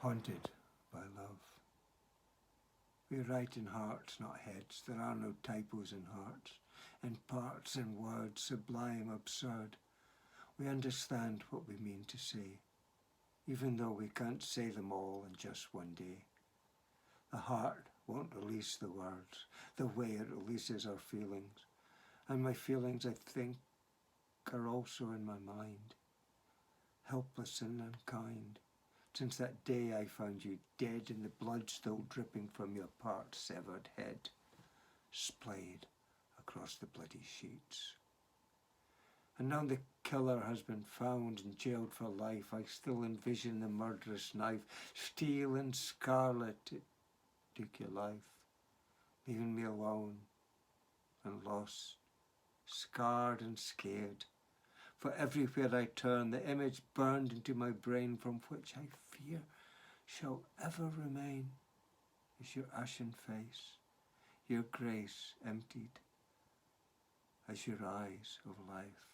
haunted by love. We write in hearts, not heads. There are no typos in hearts, in parts, in words, sublime, absurd. We understand what we mean to say, even though we can't say them all in just one day. The heart won't release the words the way it releases our feelings, and my feelings, I think, are also in my mind, helpless and unkind. Since that day I found you dead and the blood still dripping from your part-severed head, splayed across the bloody sheets. And now the killer has been found and jailed for life, I still envision the murderous knife, steel and scarlet. It took your life, leaving me alone and lost, scarred and scared. For everywhere I turn, the image burned into my brain from which I fear shall ever remain is your ashen face, your grace emptied as your eyes of life.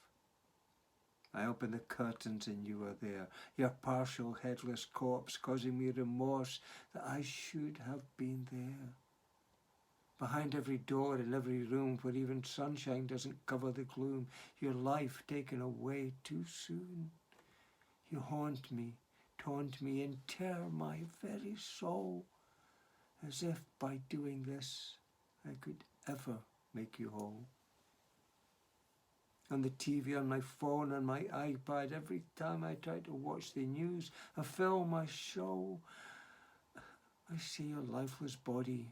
I open the curtains and you are there, your partial headless corpse causing me remorse that I should have been there. Behind every door in every room where even sunshine doesn't cover the gloom, your life taken away too soon. You haunt me, taunt me, and tear my very soul, as if by doing this I could ever make you whole. On the TV, on my phone, on my iPad, every time I try to watch the news, a film, a show, I see your lifeless body,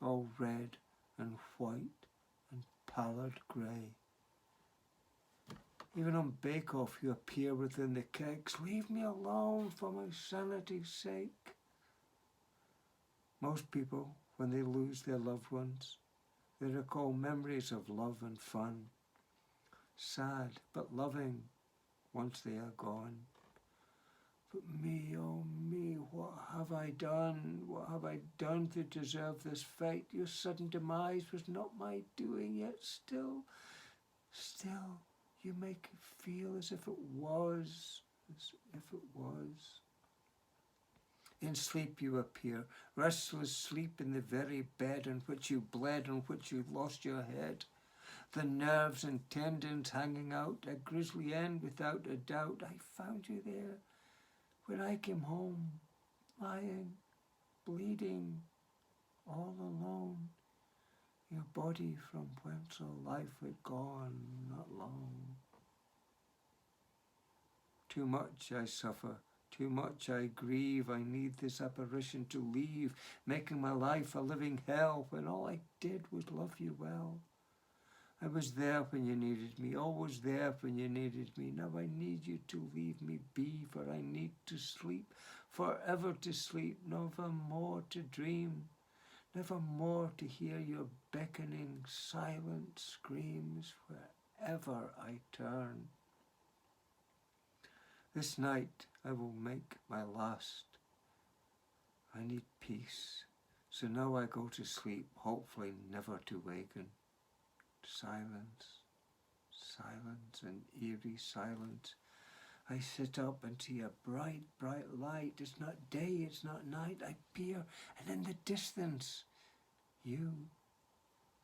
all red and white and pallid grey. Even on Bake Off you appear within the kegs. Leave me alone for my sanity's sake. Most people, when they lose their loved ones, they recall memories of love and fun. Sad but loving once they are gone. But me, oh me, what have I done? What have I done to deserve this fate? Your sudden demise was not my doing, yet still, you make it feel as if it was, In sleep you appear, restless sleep in the very bed on which you bled, on which you lost your head. The nerves and tendons hanging out, a grisly end without a doubt. I found you there when I came home, lying, bleeding, all alone. Your body from whence all life had gone not long. Too much I suffer, too much I grieve. I need this apparition to leave, making my life a living hell when all I did was love you well. I was there when you needed me, always there when you needed me. Now I need you to leave me be, for I need to sleep, forever to sleep, never more to dream, never more to hear your beckoning silent screams wherever I turn. This night I will make my last. I need peace, so now I go to sleep, hopefully never to waken. Silence, silence, and eerie silence. I sit up and see a bright, bright light. It's not day, it's not night. I peer, and in the distance, you,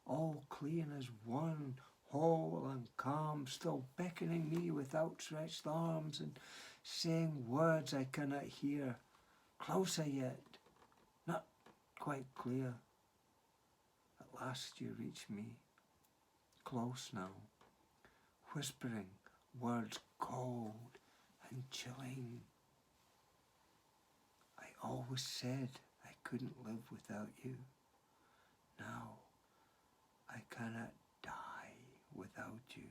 all clean as one, whole and calm, still beckoning me with outstretched arms and saying words I cannot hear. Closer yet, not quite clear. At last you reach me. Close now, whispering words cold and chilling. I always said I couldn't live without you. Now I cannot die without you.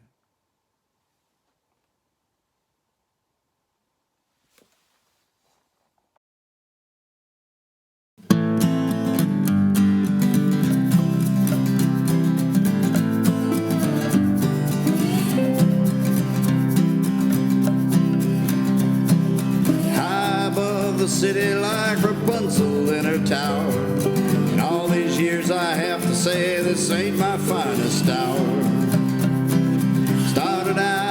The city like Rapunzel in her tower. In all these years I have to say this ain't my finest hour. Started out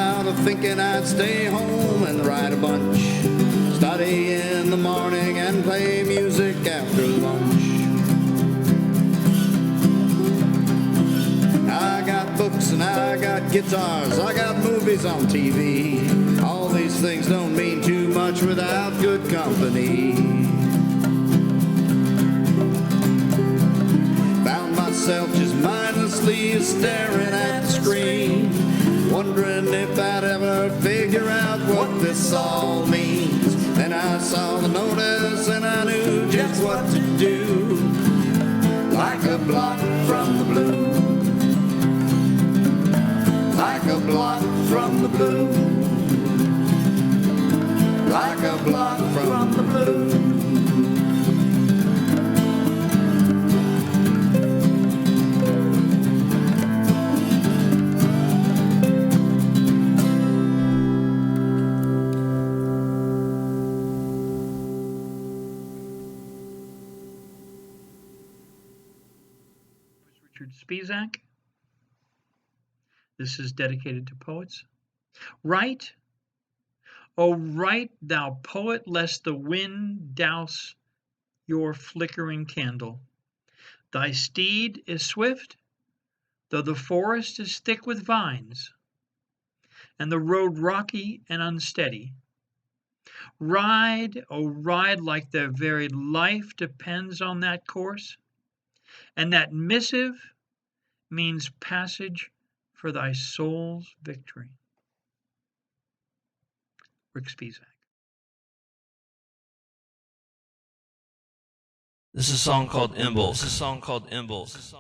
thinking I'd stay home and write a bunch, study in the morning and and play music after lunch. I got books and I got guitars, I got movies on TV. All these things don't mean too much without good company. Found myself just mindlessly staring at the screen, wondering if I'd ever figure out what this all means. Then I saw the notice and I knew just what to do. Like a blot from the blue, like a blot from the blue, like a blot from the blue. Richard Spisak. This is dedicated to poets. Write, O write, thou poet, lest the wind douse your flickering candle. Thy steed is swift, though the forest is thick with vines, and the road rocky and unsteady. Ride, O ride, like their very life depends on that course, and that missive means passage for thy soul's victory. Rick Spisak. This is a song called Emblems. This is a song called Emblems.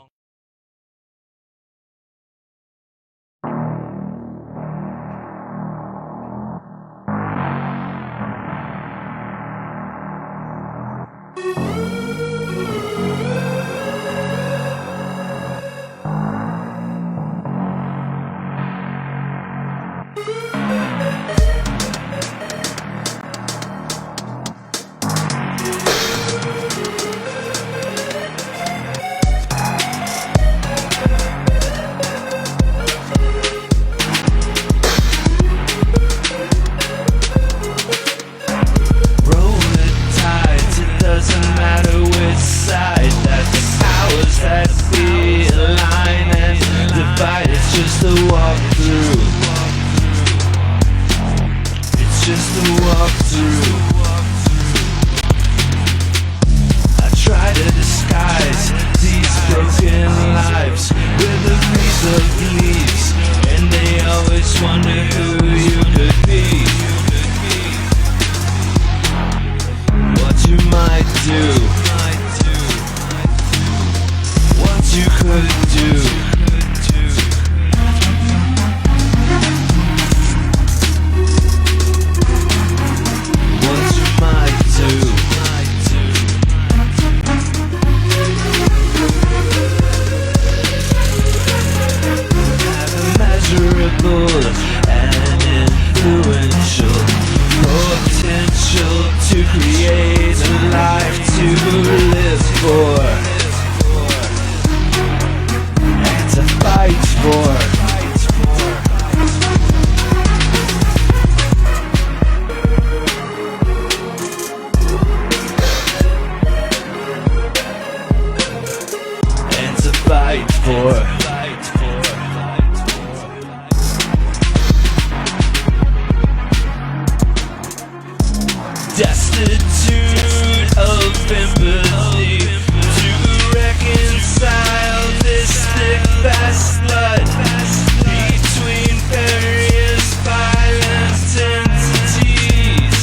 Destitute of empathy to reconcile this thick fast blood between various violent entities.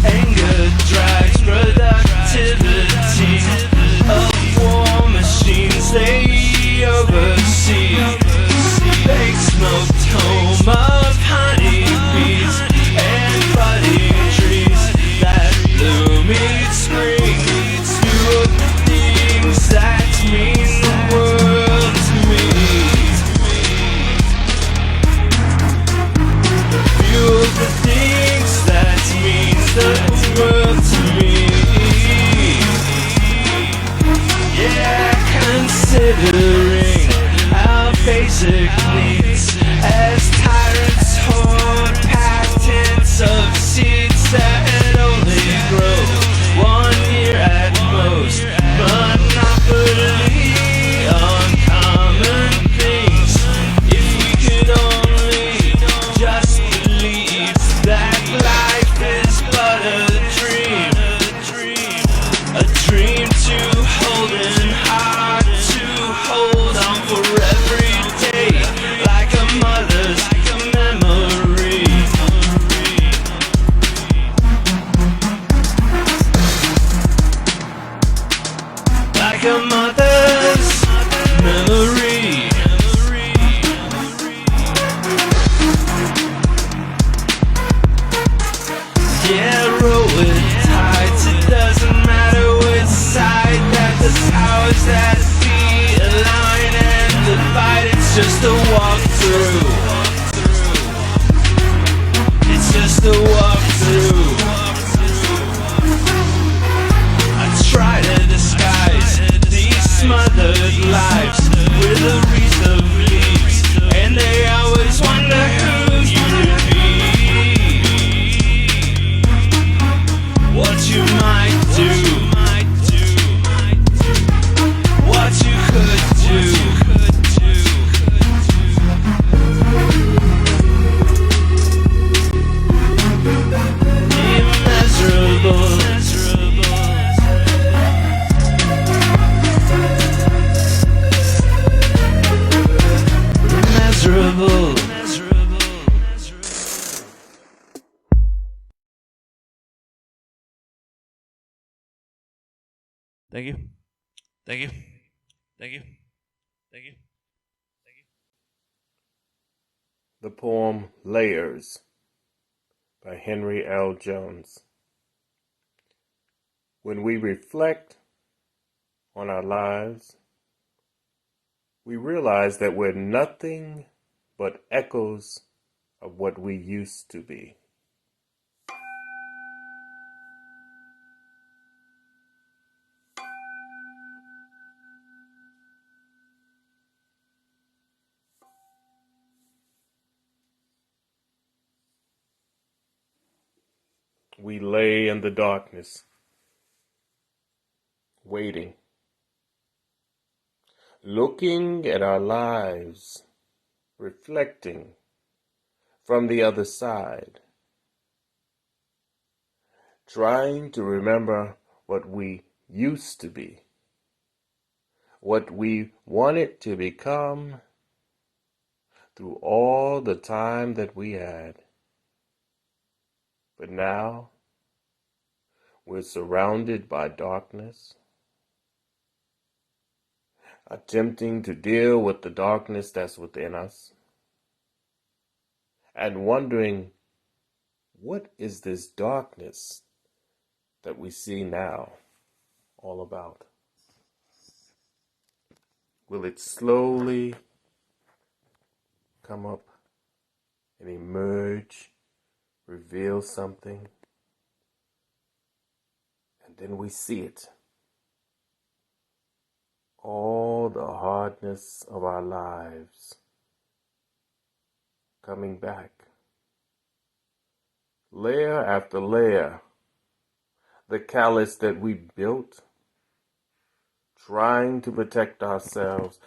Anger drives productivity of war machines they oversee. Fake smoked home of honeybees It's just a walkthrough. It's just a walkthrough. I try to disguise these smothered lives with a wreath of leaves, and they always wonder who you'd be, what you might do, what you could do. Immeasurable. Immeasurable. Thank you. Thank you. Thank you. Thank you. Thank you. The poem Layers by Henry L. Jones. When we reflect on our lives, we realize that we're nothing but echoes of what we used to be. We lay in the darkness, waiting, looking at our lives, reflecting from the other side, trying to remember what we used to be, what we wanted to become through all the time that we had. But now we're surrounded by darkness, attempting to deal with the darkness that's within us, and wondering, what is this darkness that we see now all about? Will it slowly come up and emerge, reveal something, and then we see it? All the hardness of our lives coming back, layer after layer, the callus that we built, trying to protect ourselves,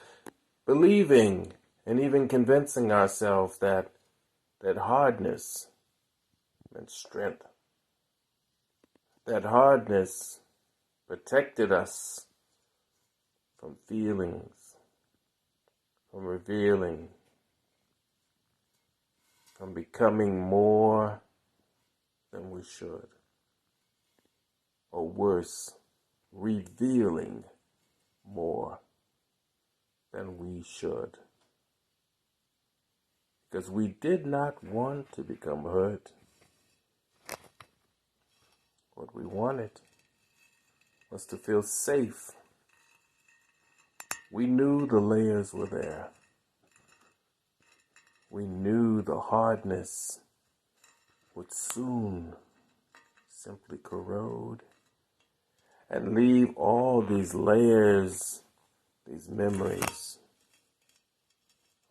believing and even convincing ourselves that hardness meant strength, that hardness protected us from feelings, from revealing, from becoming more than we should, or worse, revealing more than we should. Because we did not want to become hurt. What we wanted was to feel safe. We knew the layers were there. We knew the hardness would soon simply corrode and leave all these layers, these memories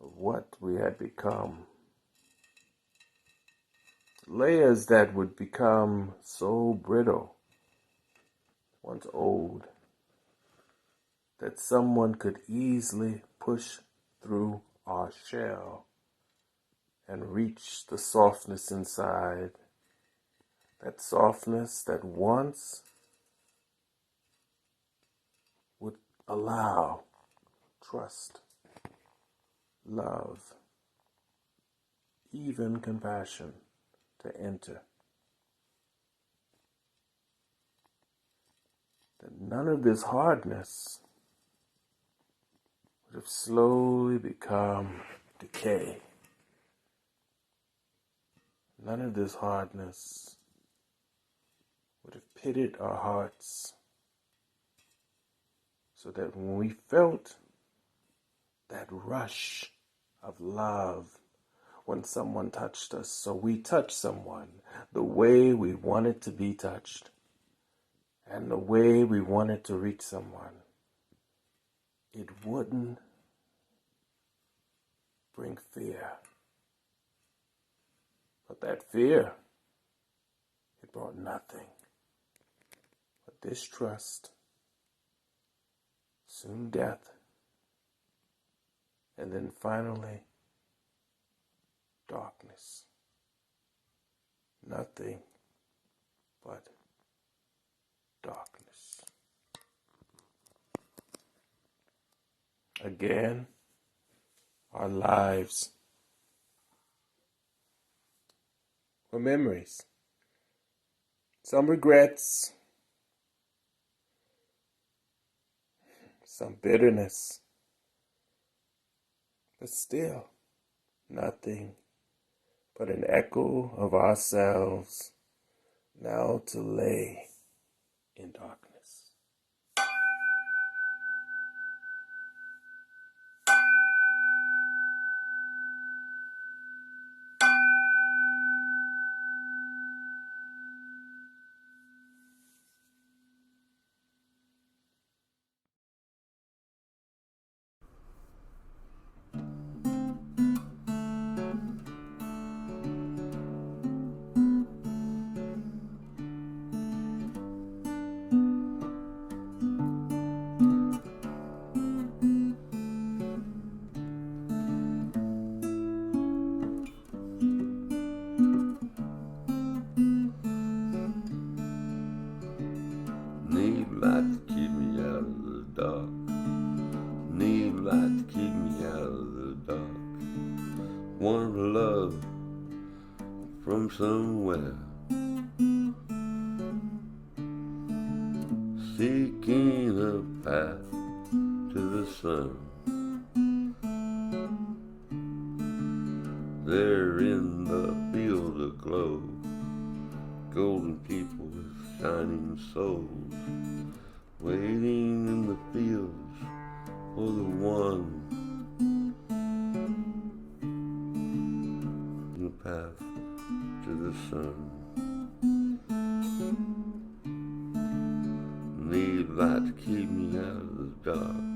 of what we had become. Layers that would become so brittle, once old, that someone could easily push through our shell and reach the softness inside. That softness that once would allow trust, love, even compassion to enter. That none of this hardness would have slowly become decay. None of this hardness would have pitted our hearts, so that when we felt that rush of love when someone touched us. So we touched someone the way we wanted to be touched and the way we wanted to reach someone. It wouldn't bring fear. But that fear, it brought nothing but distrust, soon death, and then finally, darkness. Nothing but darkness. Again, our lives were memories. Some regrets, some bitterness, but still nothing but an echo of ourselves now to lay in darkness. Need light to keep me out of the dark. Need light to keep me out of the dark. Want love from somewhere. Seeking a path to the sun. There in the field aglow, golden people with shining souls, waiting in the fields for the one, the path to the sun. Need light to keep me out of the dark.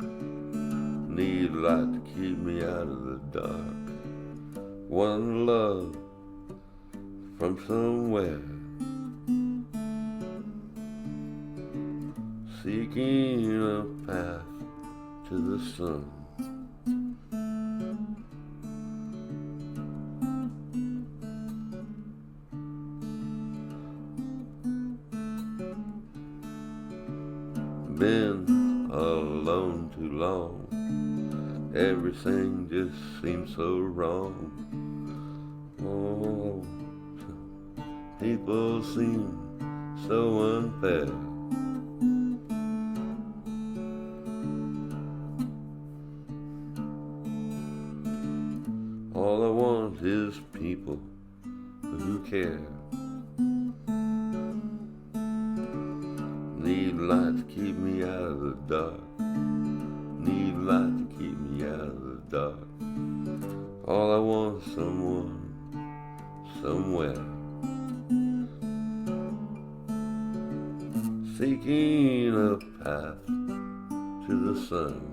Need light to keep me out of the dark. One love from somewhere. Seeking a path to the sun. Been alone too long. Everything just seems so wrong. Oh, people seem so unfair. All I want is people who care. Need light to keep me out of the dark. Need light to keep me out of the dark. All I want is someone, somewhere. Seeking a path to the sun.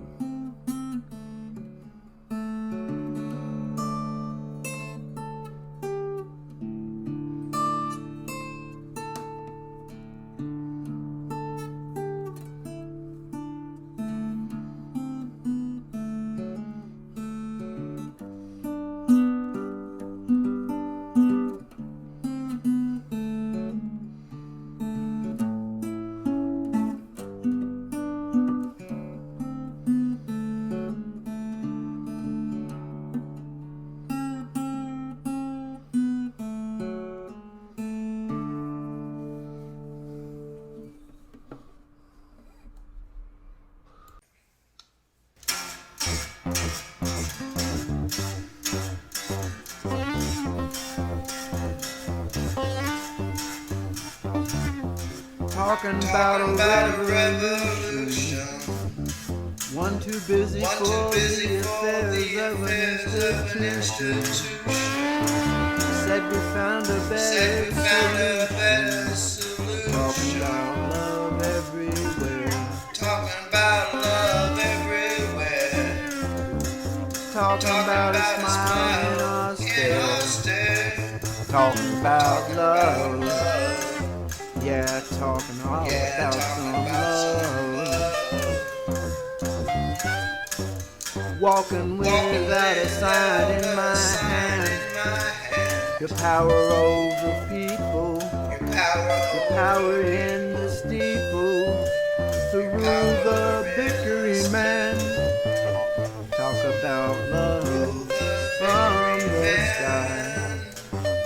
Talking about a revolution. one too busy for the affairs of an institution. Said we found a better solution. Talking about love everywhere. Talking about love everywhere. Talking about a smile in our stare. Talking about love. Yeah, talking all about some love. Walking without a sign in my hand. Your power over people. Your power in the steeple. To rule the bickering man. Talk about love from the sky.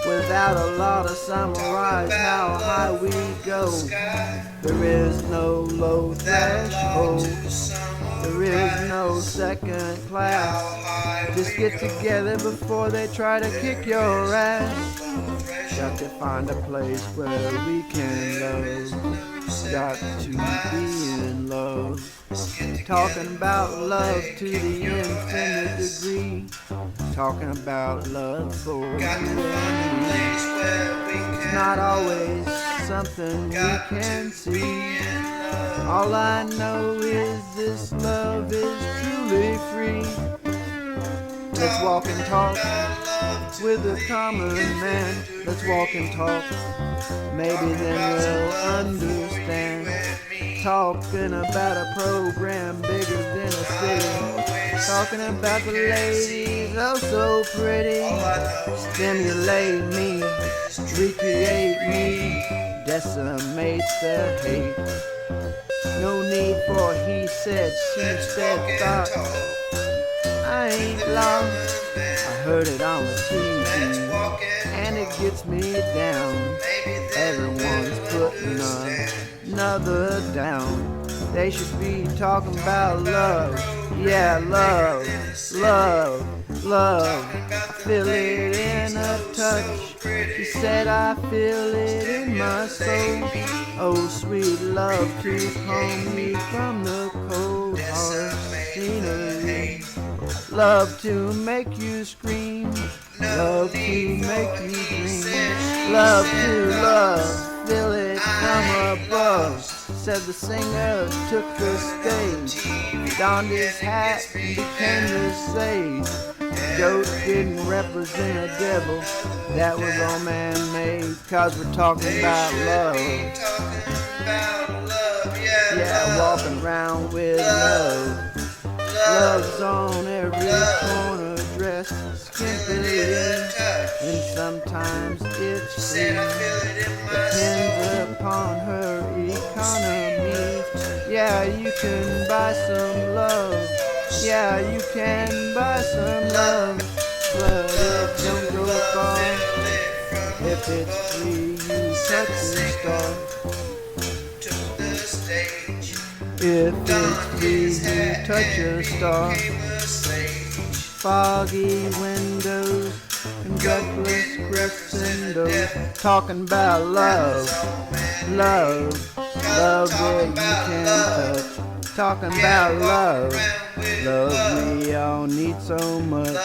Without a lot of samurais, how high we go. There is no low threshold. There is no second class. Just get together before they try to kick your ass. Got to find a place where we can love. Got to be in love. Talking about love to the infinite degree. Talking about love for you and me. It's not always something we can see. All I know is this love is truly free. Let's walk and talk with a common man. Let's walk and talk. Maybe then we'll understand. Talking about a program bigger than a city. Talking about the ladies, oh so pretty. Stimulate me, recreate me, decimate the hate. No need for he said, she said, thought. I ain't lost, I heard it on the TV, and it gets me down. Everyone's putting another down. They should be talking about love. Yeah, love, love, love. I feel it in a touch. She said I feel it in my soul. Oh, sweet love to calm me from the cold hard scenery. Love to make you scream. Love to make you dream. Love to love. Feel it from above. Said the singer took the stage, donned his hat and became the sage. Goat didn't represent a devil, that was all man-made, cause we're talking about love. Yeah, walking around with love. Love's on every corner, dressed skimpily, and sometimes it's free. Depends upon her economy. Yeah, you can buy some love. Yeah, you can buy some love. But it don't go far. If it's free, you touch the star. If it's free, you touch a star. Foggy windows and breathless crescendos. Talking about love, love, love that you can touch. Talking about love, love we all need so much.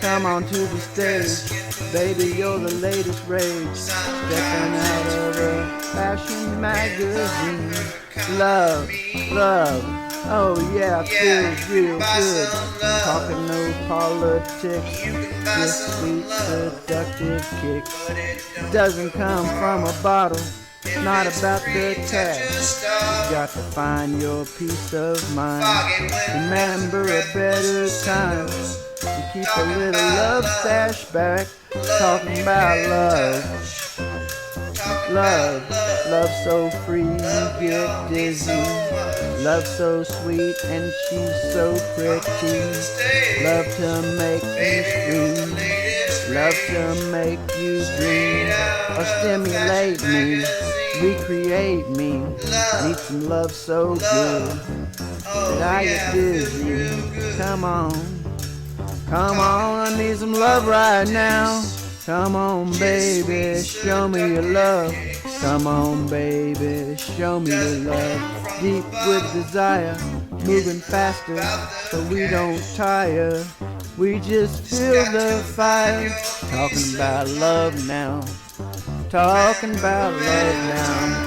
Come on to the stage, baby, you're the latest rage. Stepping out of a fashion magazine. Love, love, oh yeah, feels real good. Talking no politics, just sweet seductive kicks. Doesn't come from a bottle, not about the tax. You got to find your peace of mind. Remember a better time. You keep a little love stash back. Talking about love. Love, love so free you get dizzy. Love so sweet and she's so pretty. Love to make you scream. Love to make you dream. Or stimulate me, recreate me. Need some love so good that I get dizzy. Come on, come on, I need some love right now. Come on, baby, show me your love. Come on, baby, show me your love. Deep with desire, moving faster so we don't tire. We just feel the fire. Talking about love now. Talking about love now.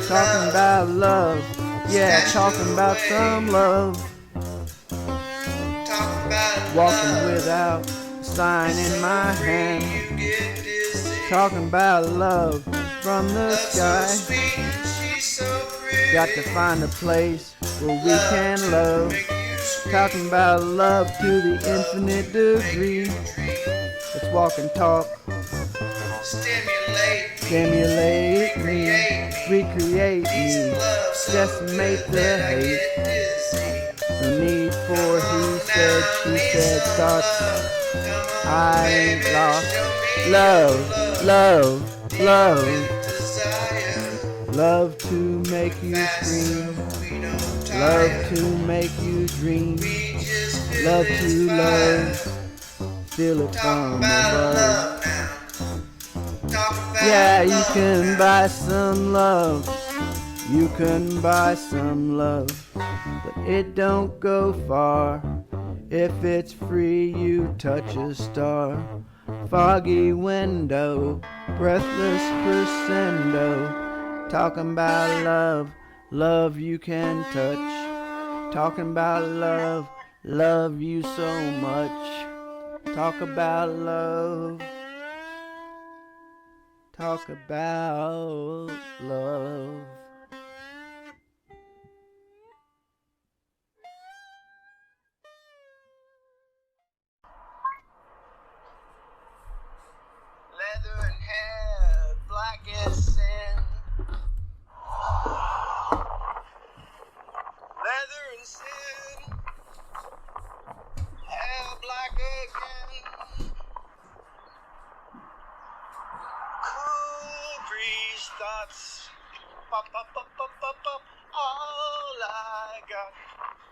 Talking about love. Yeah, talking about some love. Walking without a sign in my hand. Talking about love from the sky. Got to find a place where we can love. Talking about love to the infinite degree. Let's walk and talk. Stimulate me, recreate me, decimate the hate. No need for he said, she said thoughts. I ain't lost. Love, love, love. Love to make you scream. Love to make you dream. Love to love. Feel it from above. Yeah, you can buy some love. You can buy some love. But it don't go far. If it's free, you touch a star. Foggy window, breathless crescendo. Talking about love, love you can touch. Talking about love, love you so much. Talk about love. Talk about love. Leather and hair, black as sin. Leather and sin. Hair black again. Cool breeze thoughts. Pop, pop, pop, pop, pop, pop. All I got.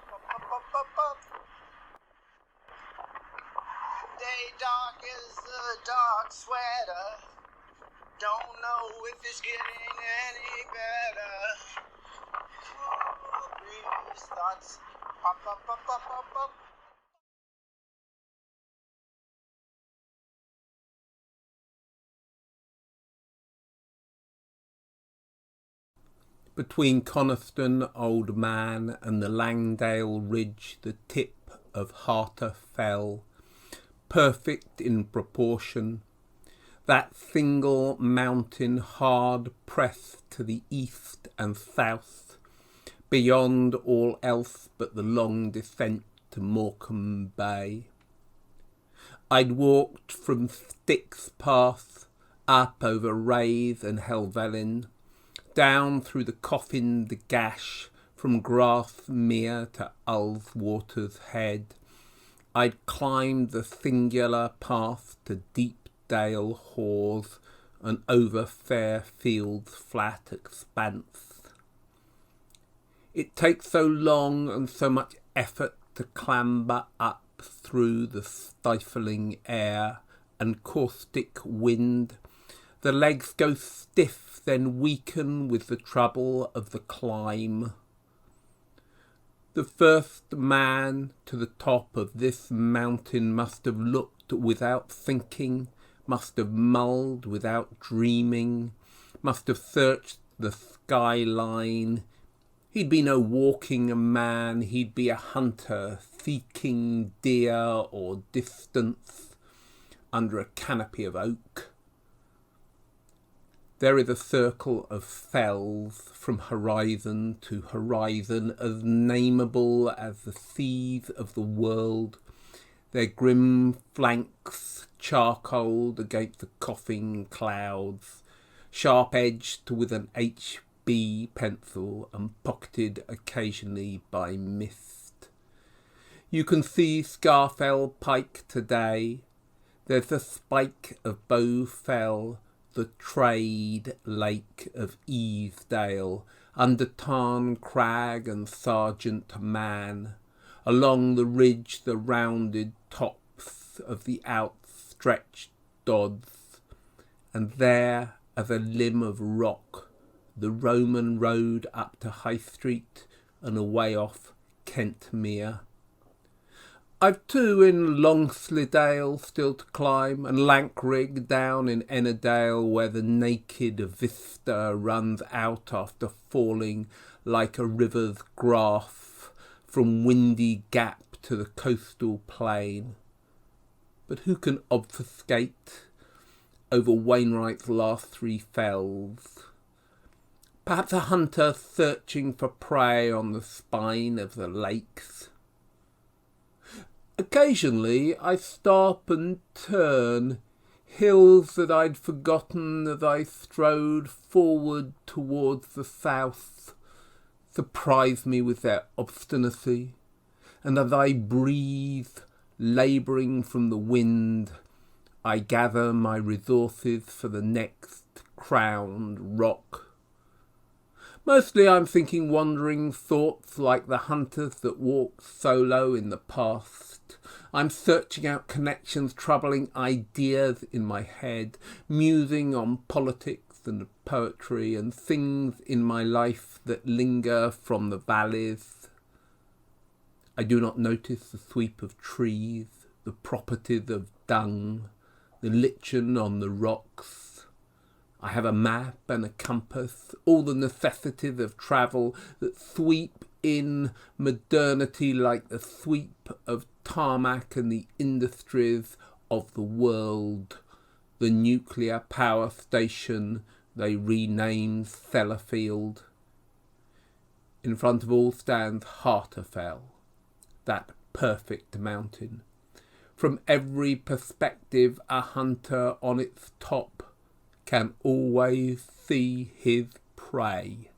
Pop, pop, pop, pop, pop. Day dark as a dark sweater. Don't know if it's getting any better. Cool breeze thoughts. Pop, pop, pop, pop, pop, pop. Between Coniston Old Man and the Langdale Ridge, the tip of Harter Fell, perfect in proportion, that single mountain hard pressed to the east and south, beyond all else but the long descent to Morecambe Bay. I'd walked from Styx Pass, up over Raith and Helvellyn, down through the Coffined Gash, from Grasmere to Ullswater's Head. I'd climbed the singular path to Deepdale Hawes and over Fairfield's flat expanse. It takes so long and so much effort to clamber up through the stifling air and caustic wind. The legs go stiff, then weaken with the trouble of the climb. The first man to the top of this mountain must have looked without thinking, must have mulled without dreaming, must have searched the skyline. He'd be no walking man, he'd be a hunter seeking deer or distance under a canopy of oak. There is a circle of fells from horizon to horizon, as nameable as the seas of the world, their grim flanks charcoaled against the coughing clouds, sharp-edged with an HB pencil and pocketed occasionally by mist. You can see Scarfell Pike today. There's the spike of Bow Fell, the Trade Lake of Easdale, under Tarn Crag and Sergeant Man, along the ridge the rounded tops of the outstretched Dodds, and there as a limb of rock the Roman road up to High Street and away off Kentmere. I've two in Longslidale still to climb, and Lankrig down in Ennerdale, where the naked vista runs out after falling like a river's graph from Windy Gap to the coastal plain. But who can obfuscate over Wainwright's last three fells? Perhaps a hunter searching for prey on the spine of the lakes. Occasionally I stop and turn. Hills that I'd forgotten as I strode forward towards the south surprise me with their obstinacy, and as I breathe, labouring from the wind, I gather my resources for the next crowned rock. Mostly I'm thinking wandering thoughts like the hunters that walked solo in the past. I'm searching out connections, troubling ideas in my head, musing on politics and poetry and things in my life that linger from the valleys. I do not notice the sweep of trees, the properties of dung, the lichen on the rocks. I have a map and a compass, all the necessities of travel that sweep in modernity like the sweep of tarmac and the industries of the world. The nuclear power station they renamed Sellafield. In front of all stands Harterfell, that perfect mountain. From every perspective, a hunter on its top can always see his prey.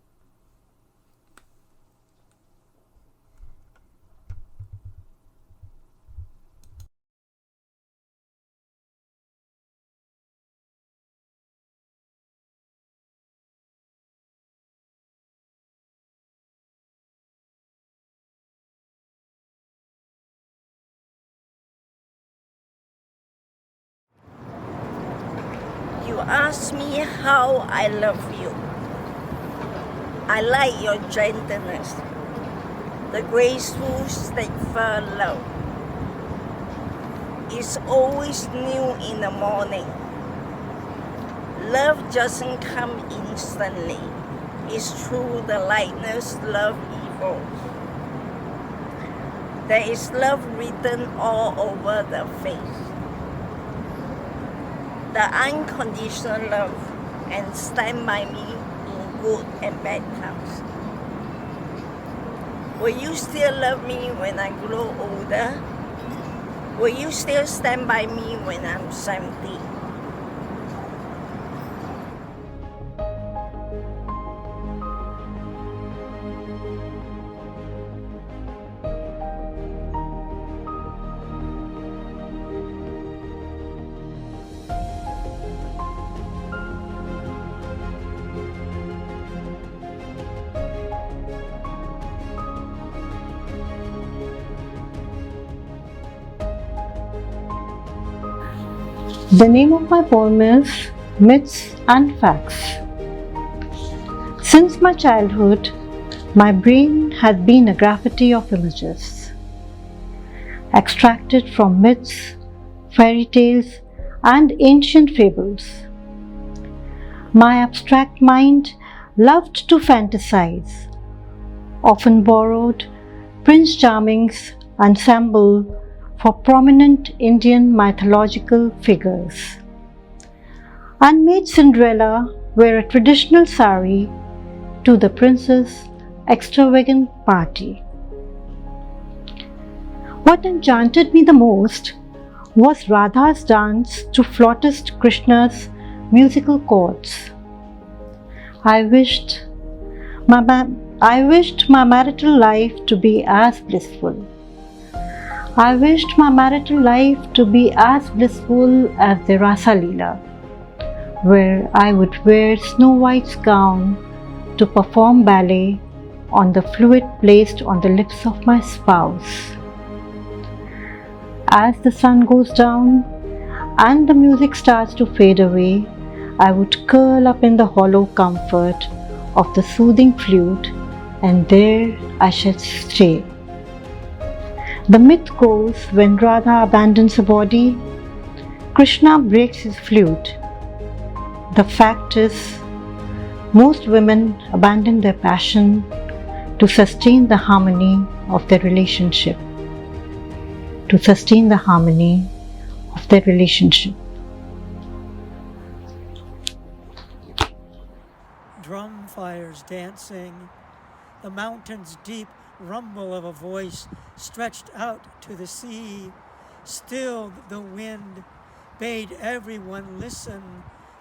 You ask me how I love you. I like your gentleness, the graceful, steadfast love. It's always new in the morning. Love doesn't come instantly. It's through the lightness love evolves. There is love written all over the face. The unconditional love, and stand by me in good and bad times. Will you still love me when I grow older? Will you still stand by me when I'm 70? The name of my poem is Myths and Facts. Since my childhood, my brain has been a graffiti of images, extracted from myths, fairy tales, and ancient fables. My abstract mind loved to fantasize, often borrowed Prince Charming's ensemble for prominent Indian mythological figures, and made Cinderella wear a traditional sari to the prince's extravagant party. What enchanted me the most was Radha's dance to flautist Krishna's musical chords. I wished my marital life to be as blissful. I wished my marital life to be as blissful as the Rasa Leela, where I would wear Snow White's gown to perform ballet on the fluid placed on the lips of my spouse. As the sun goes down and the music starts to fade away, I would curl up in the hollow comfort of the soothing flute, and there I shall stay. The myth goes when Radha abandons her body, Krishna breaks his flute. The fact is, most women abandon their passion to sustain the harmony of their relationship. To sustain the harmony of their relationship. Drum fires dancing, the mountain's deep rumble of a voice stretched out to the sea, stilled the wind, bade everyone listen,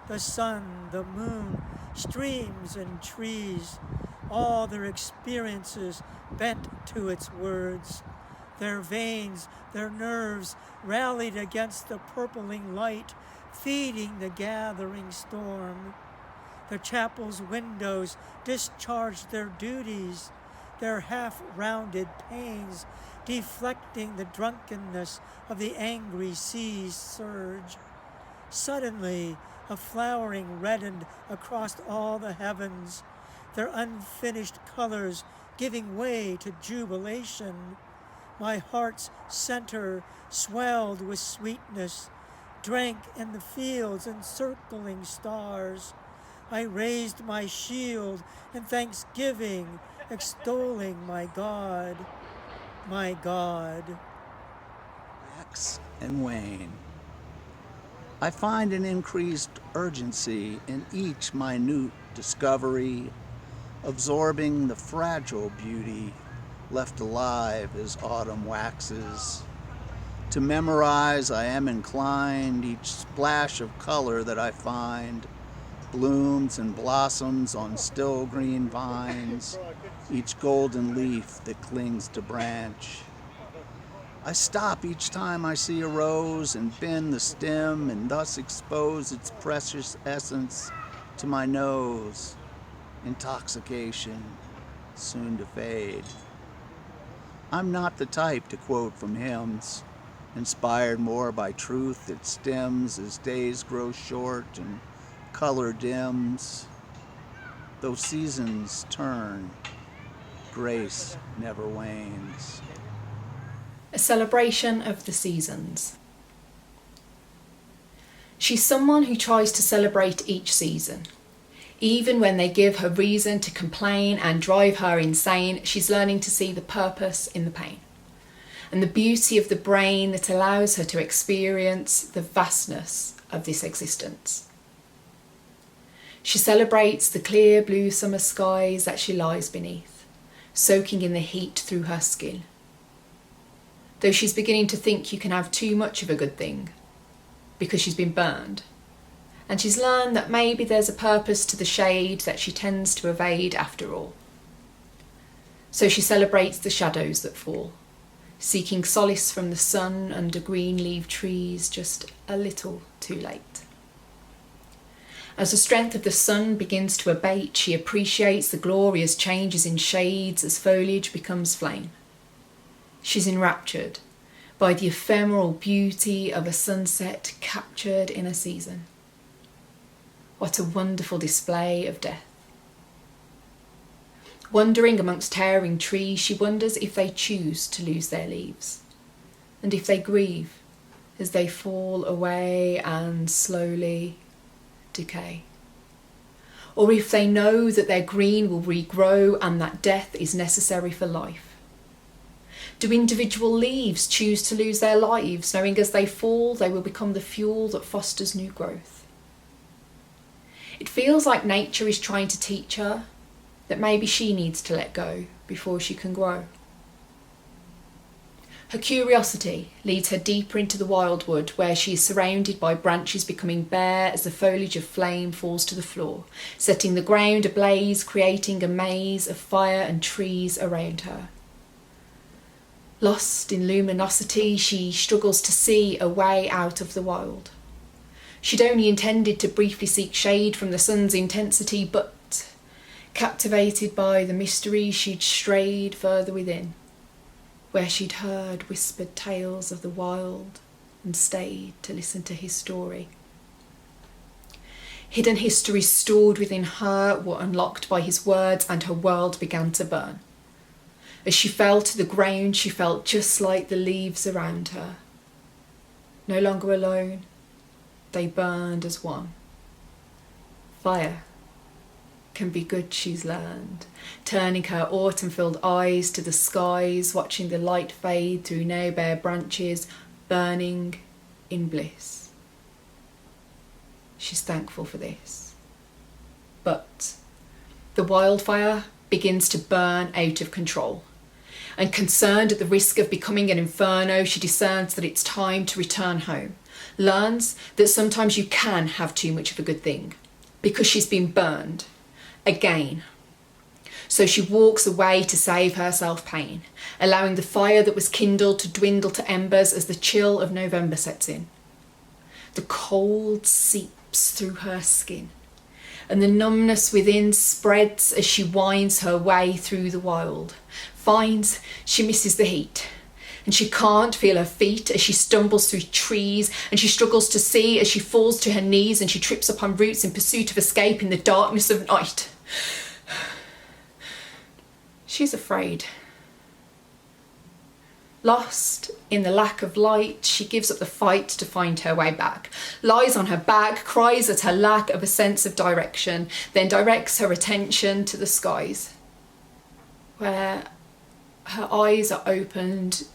the sun, the moon, streams and trees, all their experiences bent to its words. Their veins, their nerves rallied against the purpling light, feeding the gathering storm. The chapel's windows discharged their duties, their half-rounded panes deflecting the drunkenness of the angry sea's surge. Suddenly, a flowering reddened across all the heavens, their unfinished colors giving way to jubilation. My heart's center swelled with sweetness, drank in the fields encircling stars. I raised my shield in thanksgiving, extolling my God, my God. Wax and wane. I find an increased urgency in each minute discovery, absorbing the fragile beauty left alive as autumn waxes. To memorize, I am inclined each splash of color that I find, blooms and blossoms on still green vines, each golden leaf that clings to branch. I stop each time I see a rose and bend the stem and thus expose its precious essence to my nose. Intoxication, soon to fade. I'm not the type to quote from hymns, inspired more by truth that stems as days grow short and color dims. Though seasons turn, grace never wanes. A celebration of the seasons. She's someone who tries to celebrate each season. Even when they give her reason to complain and drive her insane, she's learning to see the purpose in the pain and the beauty of the brain that allows her to experience the vastness of this existence. She celebrates the clear blue summer skies that she lies beneath, soaking in the heat through her skin. Though she's beginning to think you can have too much of a good thing because she's been burned. And she's learned that maybe there's a purpose to the shade that she tends to evade after all. So she celebrates the shadows that fall, seeking solace from the sun under green-leaved trees just a little too late. As the strength of the sun begins to abate, she appreciates the glorious changes in shades as foliage becomes flame. She's enraptured by the ephemeral beauty of a sunset captured in a season. What a wonderful display of death. Wandering amongst tearing trees, she wonders if they choose to lose their leaves, and if they grieve as they fall away and slowly decay. Or if they know that their green will regrow and that death is necessary for life. Do individual leaves choose to lose their lives, knowing as they fall they will become the fuel that fosters new growth? It feels like nature is trying to teach her that maybe she needs to let go before she can grow. Her curiosity leads her deeper into the wildwood, where she is surrounded by branches becoming bare as the foliage of flame falls to the floor, setting the ground ablaze, creating a maze of fire and trees around her. Lost in luminosity, she struggles to see a way out of the wild. She'd only intended to briefly seek shade from the sun's intensity, but captivated by the mystery, she'd strayed further within, where she'd heard whispered tales of the wild and stayed to listen to his story. Hidden histories stored within her were unlocked by his words, and her world began to burn. As she fell to the ground, she felt just like the leaves around her. No longer alone, they burned as one. Fire can be good, she's learned, turning her autumn-filled eyes to the skies, watching the light fade through now bare branches, burning in bliss. She's thankful for this. But the wildfire begins to burn out of control. And concerned at the risk of becoming an inferno, she discerns that it's time to return home. Learns that sometimes you can have too much of a good thing, because she's been burned again. So she walks away to save herself pain, allowing the fire that was kindled to dwindle to embers as the chill of November sets in. The cold seeps through her skin, and the numbness within spreads as she winds her way through the wild. Finds she misses the heat, and she can't feel her feet as she stumbles through trees, and she struggles to see as she falls to her knees, and she trips upon roots in pursuit of escape in the darkness of night. She's afraid. Lost in the lack of light, she gives up the fight to find her way back, lies on her back, cries at her lack of a sense of direction, then directs her attention to the skies, where her eyes are opened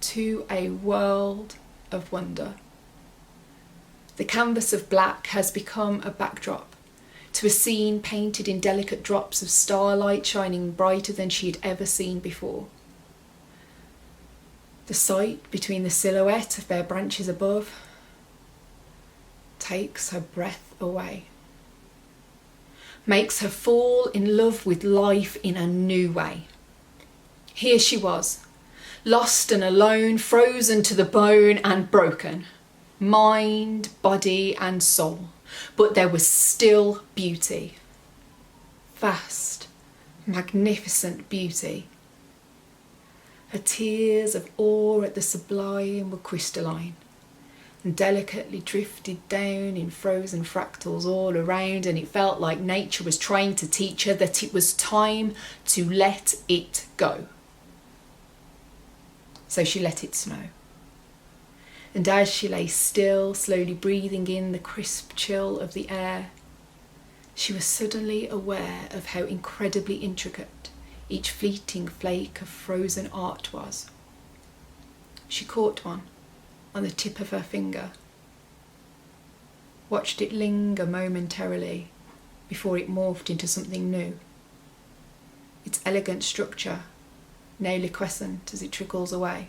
to a world of wonder. The canvas of black has become a backdrop to a scene painted in delicate drops of starlight shining brighter than she had ever seen before. The sight between the silhouette of bare branches above takes her breath away, makes her fall in love with life in a new way. Here she was, lost and alone, frozen to the bone and broken, mind, body and soul. But there was still beauty, vast, magnificent beauty. Her tears of awe at the sublime were crystalline and delicately drifted down in frozen fractals all around, and it felt like nature was trying to teach her that it was time to let it go. So she let it snow. And as she lay still, slowly breathing in the crisp chill of the air, she was suddenly aware of how incredibly intricate each fleeting flake of frozen art was. She caught one on the tip of her finger, watched it linger momentarily before it morphed into something new. Its elegant structure now liquescent as it trickles away.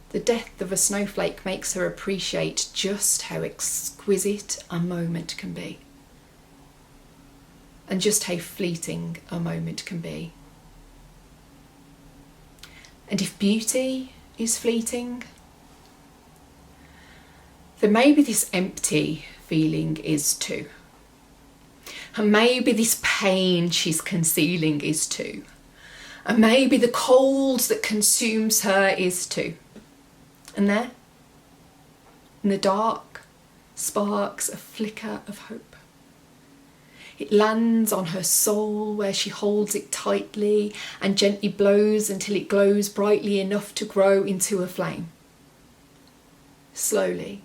The death of a snowflake makes her appreciate just how exquisite a moment can be, and just how fleeting a moment can be. And if beauty is fleeting, then maybe this empty feeling is too. And maybe this pain she's concealing is too. And maybe the cold that consumes her is too. And there, in the dark, sparks a flicker of hope. It lands on her soul where she holds it tightly and gently blows until it glows brightly enough to grow into a flame. Slowly,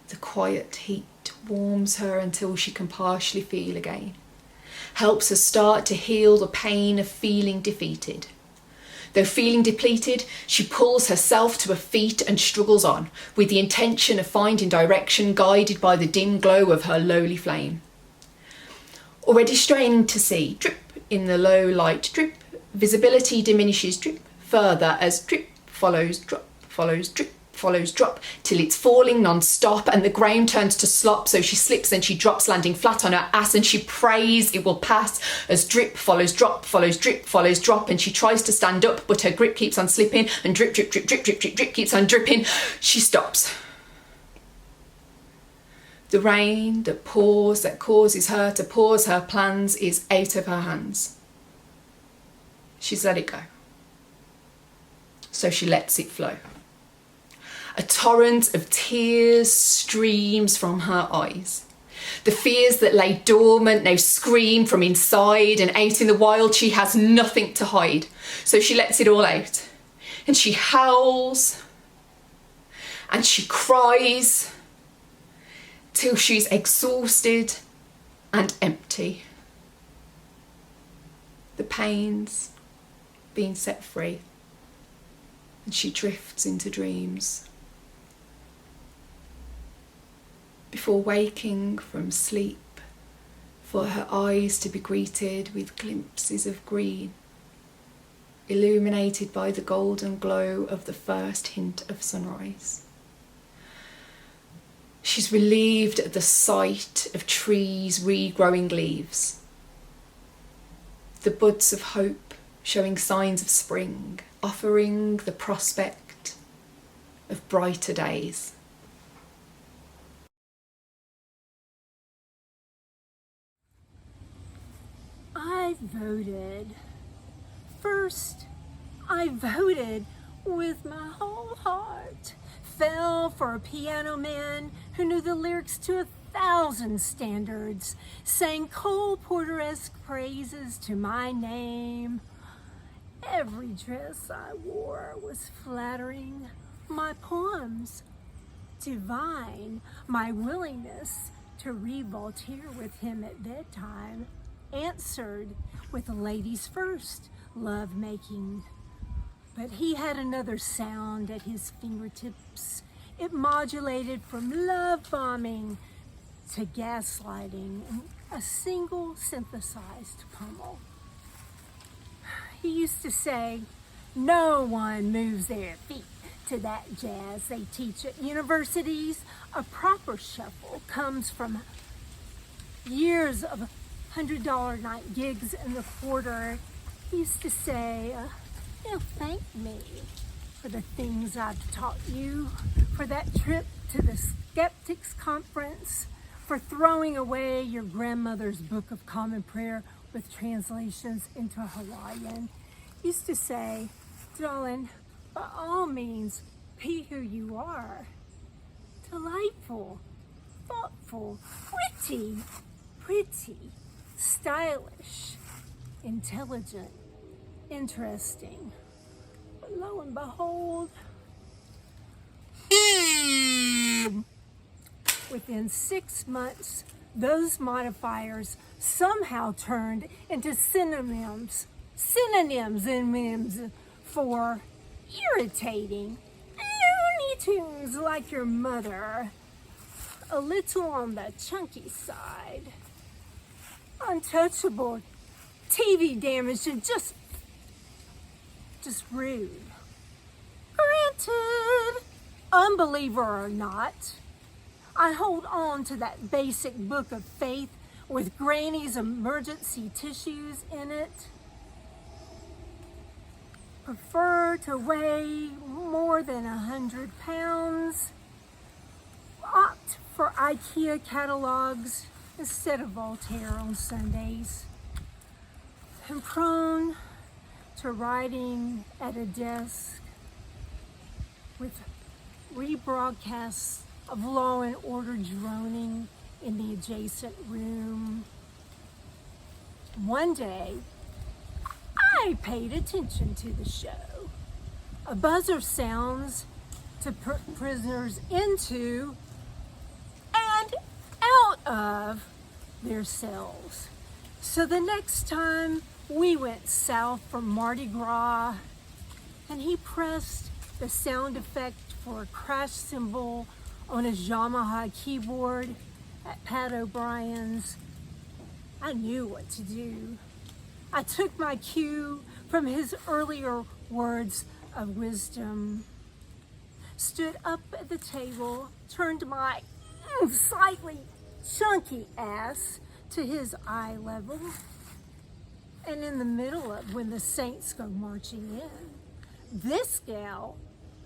the quiet heat warms her until she can partially feel again, helps her start to heal the pain of feeling defeated. Though feeling depleted, she pulls herself to her feet and struggles on, with the intention of finding direction, guided by the dim glow of her lowly flame. Already straining to see, drip in the low light, drip, visibility diminishes, drip, further as drip follows drop, follows drip, follows drop, till it's falling non-stop and the ground turns to slop, so she slips and she drops, landing flat on her ass, and she prays it will pass as drip follows drop, follows drip, follows drop, and she tries to stand up, but her grip keeps on slipping, and drip, drip, drip, drip, drip, drip, drip keeps on dripping. She stops. The rain that pours, that causes her to pause her plans, is out of her hands. She's let it go. So she lets it flow. A torrent of tears streams from her eyes. The fears that lay dormant now scream from inside, and out in the wild she has nothing to hide. So she lets it all out. And she howls. And she cries. Till she's exhausted and empty. The pain's being set free. And she drifts into dreams. Before waking from sleep, for her eyes to be greeted with glimpses of green, illuminated by the golden glow of the first hint of sunrise. She's relieved at the sight of trees regrowing leaves, the buds of hope showing signs of spring, offering the prospect of brighter days. I voted. First, I voted with my whole heart. Fell for a piano man who knew the lyrics to 1,000 standards, sang Cole Porter-esque praises to my name. Every dress I wore was flattering. My poems, divine. My willingness to read Voltaire with him at bedtime, answered with ladies first, love making. But he had another sound at his fingertips. It modulated from love bombing to gaslighting in a single synthesized pummel. He used to say, no one moves their feet to that jazz they teach at universities. A proper shuffle comes from years of $100 night gigs in the Quarter. He used to say, thank me for the things I've taught you, for that trip to the Skeptics Conference, for throwing away your grandmother's Book of Common Prayer with translations into Hawaiian. He used to say, darling, by all means, be who you are. Delightful, thoughtful, pretty, stylish, intelligent, interesting. But lo and behold, within 6 months, those modifiers somehow turned into synonyms and memes for irritating, Looney Tunes like your mother, a little on the chunky side, untouchable, TV damage, and just rude. Granted, unbeliever or not, I hold on to that basic book of faith with Granny's emergency tissues in it. Prefer to weigh more than 100 pounds. Opt for IKEA catalogs instead of Voltaire on Sundays. I'm prone to writing at a desk with rebroadcasts of Law and Order droning in the adjacent room. One day, I paid attention to the show. A buzzer sounds to put prisoners into and out of their cells. So the next time we went south for Mardi Gras, and he pressed the sound effect for a crash cymbal on his Yamaha keyboard at Pat O'Brien's, I knew what to do. I took my cue from his earlier words of wisdom, stood up at the table, turned my slightly chunky ass to his eye level, and in the middle of when the saints go marching in, this gal,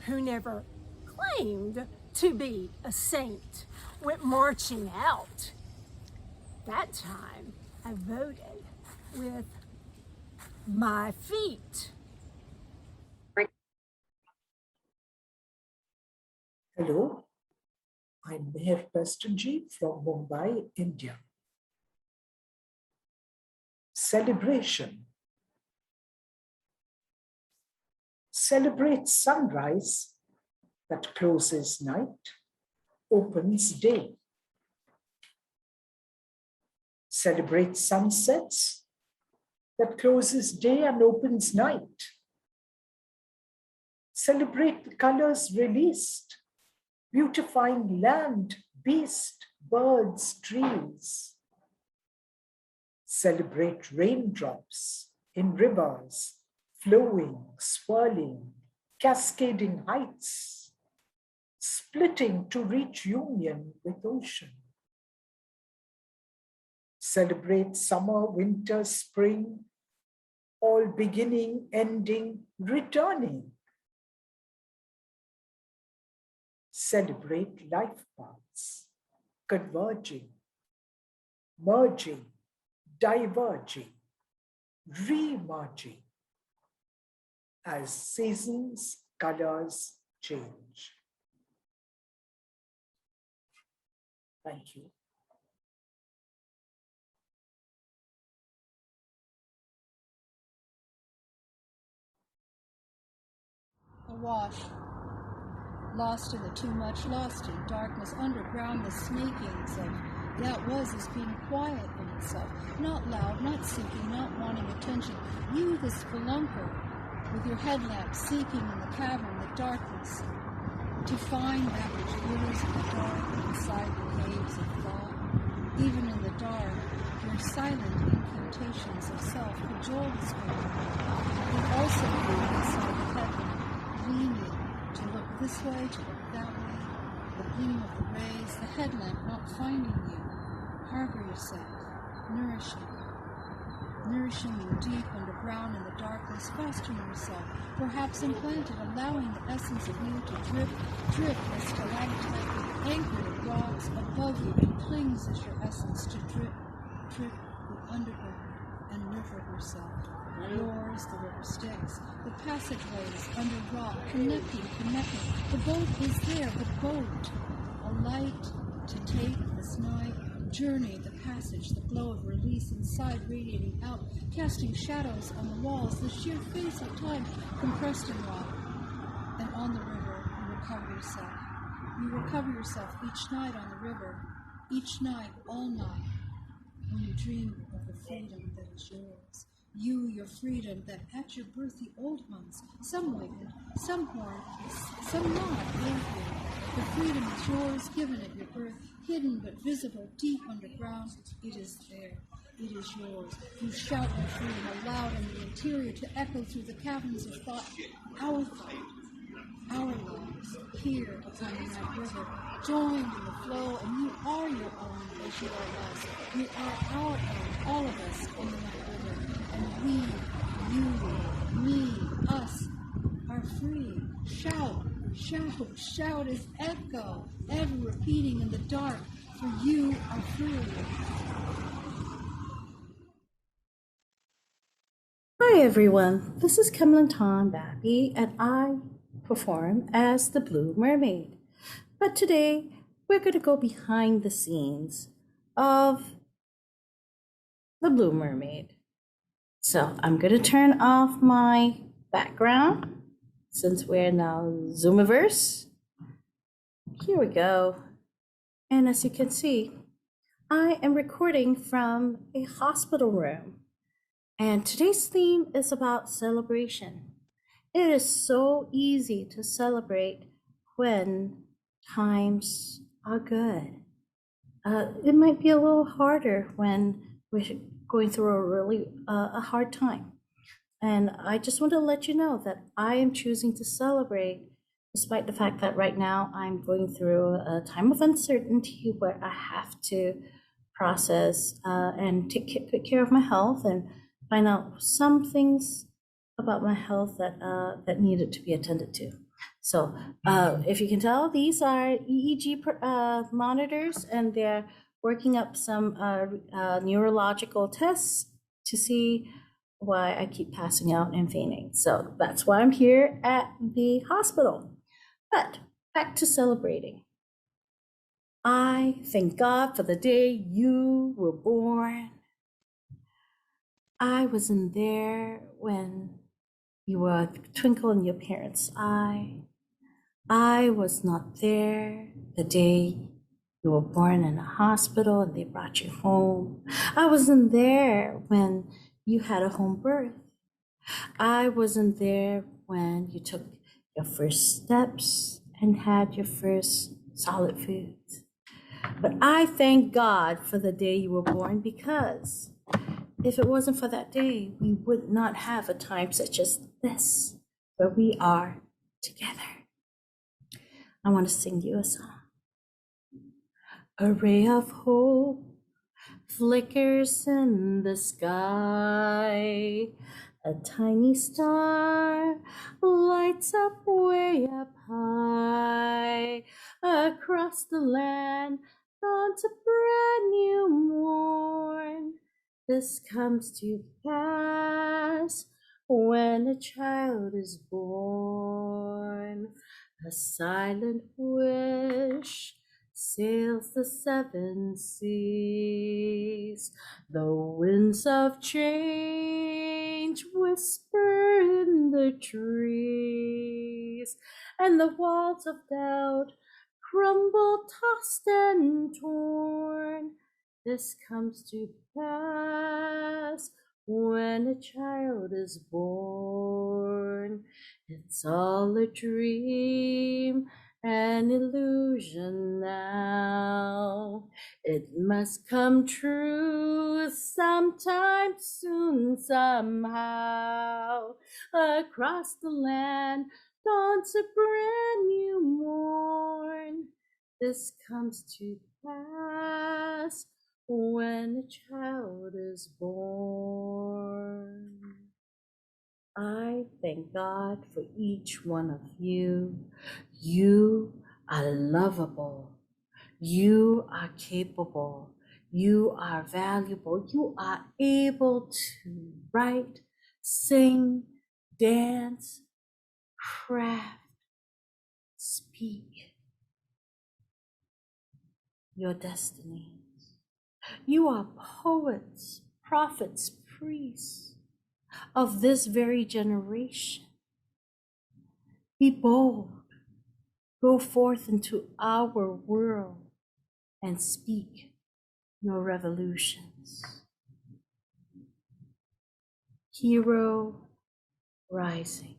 who never claimed to be a saint, went marching out. That time, I voted with my feet. Hallo? I'm Meher Pastanji from Mumbai, India. Celebration. Celebrate sunrise that closes night, opens day. Celebrate sunsets that closes day and opens night. Celebrate the colors released, beautifying land, beast, birds, trees. Celebrate raindrops in rivers, flowing, swirling, cascading heights, splitting to reach union with ocean. Celebrate summer, winter, spring, all beginning, ending, returning. Celebrate life paths, converging, merging, diverging, re-merging as seasons, colors change. Thank you. Awash, lost in the too much, lost in darkness, underground, the snakings of that was as being quiet in itself, not loud, not seeking, not wanting attention. You, the spelunker, with your headlamp seeking in the cavern, the darkness, to find that which glitters in the dark inside the caves of thought. Even in the dark, your silent incantations of self cajole the spelunker. You also grew inside the headlamp, leaning to look this way, to look that way, the gleam of the rays, the headlamp not finding you. Harbor yourself, nourishing you deep underground in the darkness, fostering yourself, perhaps implanted, allowing the essence of you to drip as stalactite, anchored in rocks above you, and clings as your essence to drip the underground and river yourself. Yours, the river Styx, the passageways under rock, connecting. The boat is there, the boat, a light to take this night, journey, the passage, the glow of release inside radiating out, casting shadows on the walls, the sheer face of time compressed in rock. And on the river, you recover yourself. You recover yourself each night on the river, each night, all night, when you dream of the freedom that is yours. You, your freedom, that at your birth the old ones, some wicked, some horned, some not, gave you. The freedom is yours, given at your birth, hidden but visible, deep underground. It is there. It is yours. You shout your freedom aloud in the interior to echo through the caverns of thought. Our thought, our lives, here upon the night river, joined in the flow, and you are your own as you are us. You are our own, all of us in the night river. And we, you, me, us, are free. Shout, shout, shout as echo, ever repeating in the dark, for you are free. Hi everyone, this is Kamlantan Bappy, and I perform as the Blue Mermaid. But today, we're going to go behind the scenes of the Blue Mermaid. So I'm going to turn off my background since we're now Zoomiverse. Here we go. And as you can see, I am recording from a hospital room. And today's theme is about celebration. It is so easy to celebrate when times are good. It might be a little harder when we're going through a really hard time. And I just want to let you know that I am choosing to celebrate despite the fact that right now I'm going through a time of uncertainty where I have to process and take good care of my health and find out some things about my health that needed to be attended to. So if you can tell, these are EEG monitors, and they're working up some neurological tests to see why I keep passing out and fainting. So that's why I'm here at the hospital. But back to celebrating. I thank God for the day you were born. I wasn't there when you were a twinkle in your parents' eye. I was not there the day you were born in a hospital and they brought you home. I wasn't there when you had a home birth. I wasn't there when you took your first steps and had your first solid foods. But I thank God for the day you were born, because if it wasn't for that day, we would not have a time such as this, where we are together. I want to sing you a song. A ray of hope flickers in the sky. A tiny star lights up way up high. Across the land, dawns a brand new morn. This comes to pass when a child is born. A silent wish sails the seven seas. The winds of change whisper in the trees, and the walls of doubt crumble, tossed and torn. This comes to pass when a child is born. It's all a dream, an illusion now. It must come true sometime soon, somehow. Across the land dawns a brand new morn. This comes to pass when a child is born. I thank God for each one of you. You are lovable. You are capable. You are valuable. You are able to write, sing, dance, craft, speak your destiny. You are poets, prophets, priests of this very generation. Be bold. Go forth into our world and speak your revolutions. Hero rising.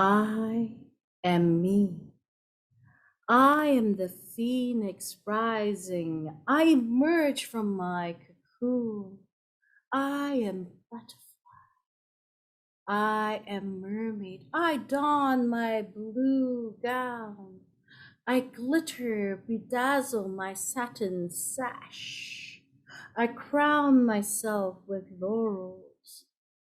I am me. I am the phoenix rising. I emerge from my cocoon. I am butterfly. I am mermaid. I don my blue gown. I glitter, bedazzle my satin sash. I crown myself with laurels.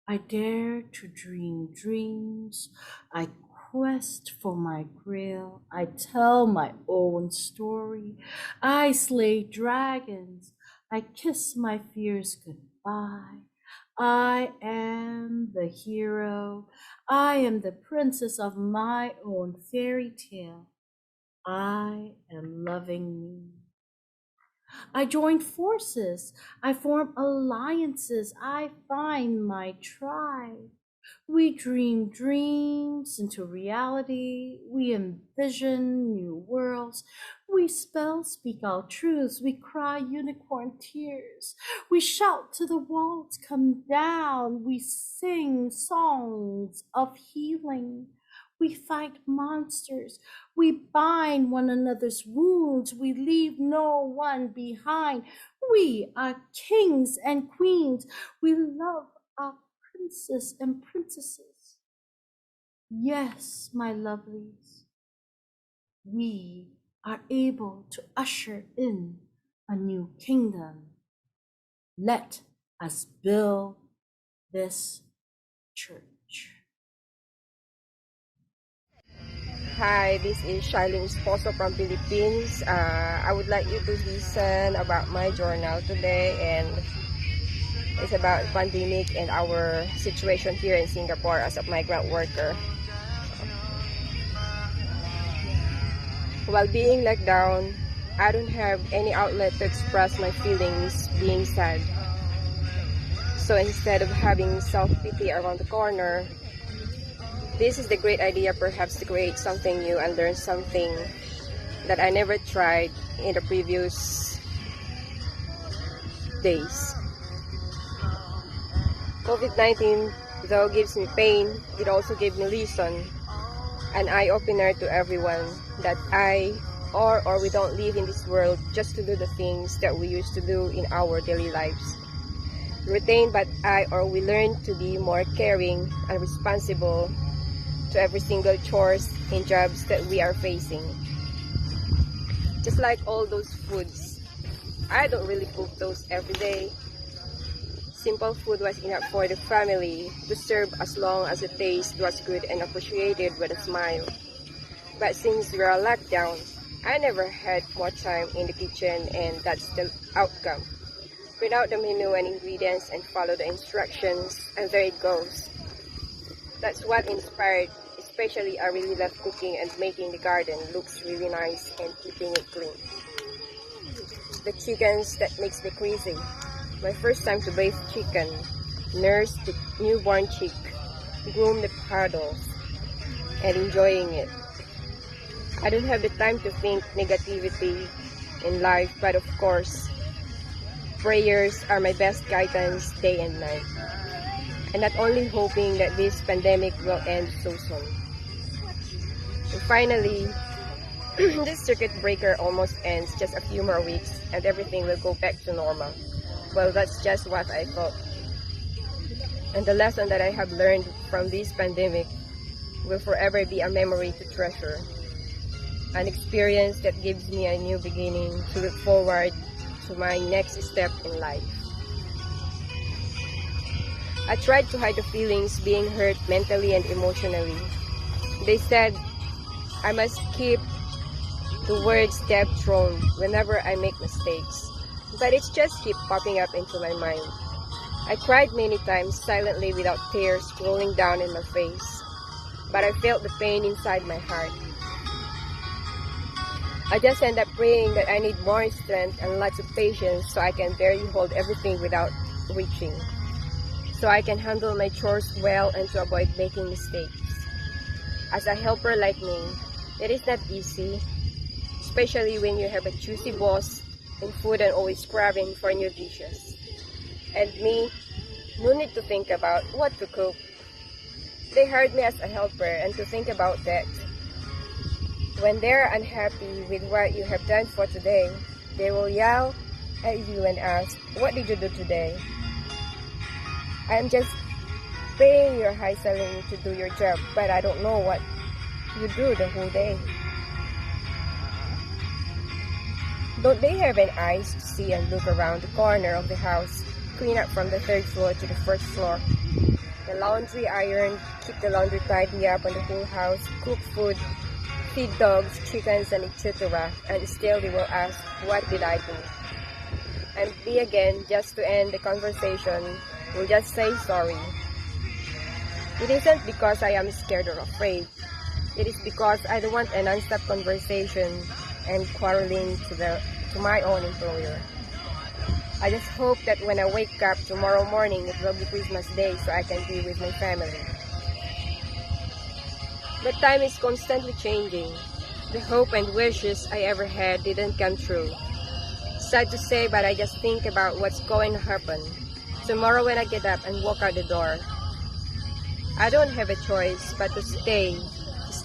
I dare to dream dreams. I quest for my grail. I tell my own story. I slay dragons. I kiss my fears goodbye. I am the hero. I am the princess of my own fairy tale. I am loving me. I join forces. I form alliances. I find my tribe. We dream dreams into reality. We envision new worlds. We spell speak our truths. We cry unicorn tears. We shout till the walls come down. We sing songs of healing. We fight monsters. We bind one another's wounds. We leave no one behind. We are kings and queens. We love our princes and princesses. Yes, my lovelies, we are able to usher in a new kingdom. Let us build this church. Hi, this is Shailene Esposo from Philippines. I would like you to listen about my journal today, and it's about pandemic and our situation here in Singapore as a migrant worker. While being locked down, I don't have any outlet to express my feelings being sad. So instead of having self-pity around the corner, this is the great idea perhaps to create something new and learn something that I never tried in the previous days. COVID-19, though gives me pain, it also gave me lesson, an eye-opener to everyone that we don't live in this world just to do the things that we used to do in our daily lives. Retain but we learn to be more caring and responsible to every single chores and jobs that we are facing. Just like all those foods, I don't really cook those every day. Simple food was enough for the family to serve as long as the taste was good and appreciated with a smile. But since we are locked down, I never had more time in the kitchen, and that's the outcome. Print out the menu and ingredients and follow the instructions, and there it goes. That's what inspired. Especially, I really love cooking and making the garden looks really nice and keeping it clean. The chickens that makes me crazy. My first time to bathe chicken, nurse the newborn chick, groom the paddles, and enjoying it. I don't have the time to think negativity in life, but of course, prayers are my best guidance day and night. And not only hoping that this pandemic will end so soon. And finally, this circuit breaker almost ends, just a few more weeks, and everything will go back to normal. Well, that's just what I thought. And the lesson that I have learned from this pandemic will forever be a memory to treasure. An experience that gives me a new beginning to look forward to my next step in life. I tried to hide the feelings being hurt mentally and emotionally. They said I must keep the words kept thrown whenever I make mistakes, but it just keep popping up into my mind. I cried many times silently without tears rolling down in my face, but I felt the pain inside my heart. I just end up praying that I need more strength and lots of patience so I can barely hold everything without reaching, so I can handle my chores well and to avoid making mistakes. As a helper like me, it is not easy, especially when you have a choosy boss and food and always craving for new dishes. And me, no need to think about what to cook. They hired me as a helper, and to think about that. When they're unhappy with what you have done for today, they will yell at you and ask, "What did you do today?" I'm just paying your high salary to do your job, but I don't know what you do the whole day. Don't they have an eyes to see and look around the corner of the house, clean up from the 3rd floor to the 1st floor, the laundry iron, keep the laundry tidy up on the whole house, cook food, feed dogs, chickens, and etc. And still they will ask, what did I do? And me again, just to end the conversation, will just say sorry. It isn't because I am scared or afraid. It is because I don't want a non-stop conversation and quarreling to my own employer. I just hope that when I wake up tomorrow morning, it will be Christmas Day so I can be with my family. But time is constantly changing. The hope and wishes I ever had didn't come true. Sad to say, but I just think about what's going to happen tomorrow when I get up and walk out the door. I don't have a choice but to stay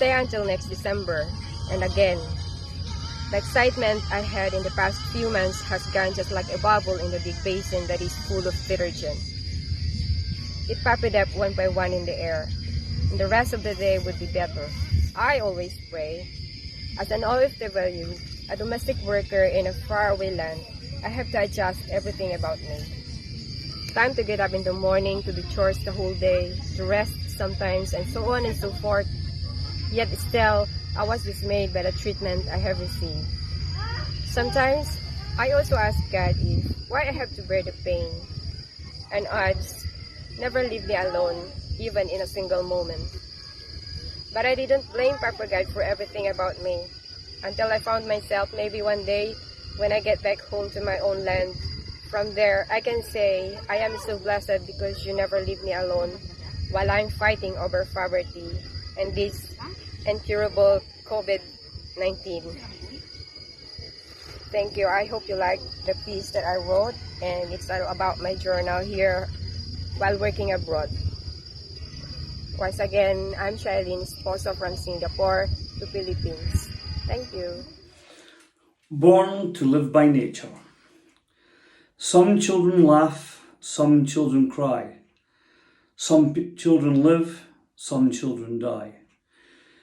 until next December. And again, the excitement I had in the past few months has gone just like a bubble in the big basin that is full of detergent. It popped up one by one in the air, and the rest of the day would be better. I always pray. As an OFW, a domestic worker in a faraway land, I have to adjust everything about me. Time to get up in the morning, to do chores the whole day, to rest sometimes, and so on and so forth. Yet still, I was dismayed by the treatment I have received. Sometimes, I also ask God why I have to bear the pain, and odds never leave me alone, even in a single moment. But I didn't blame Papa God for everything about me, until I found myself maybe one day when I get back home to my own land. From there, I can say, I am so blessed because you never leave me alone while I'm fighting over poverty and this incurable COVID-19. Thank you. I hope you like the piece that I wrote, and it's about my journal here while working abroad. Once again, I'm Shailene, also from Singapore to Philippines. Thank you. Born to live by nature. Some children laugh, some children cry. Some children live, some children die.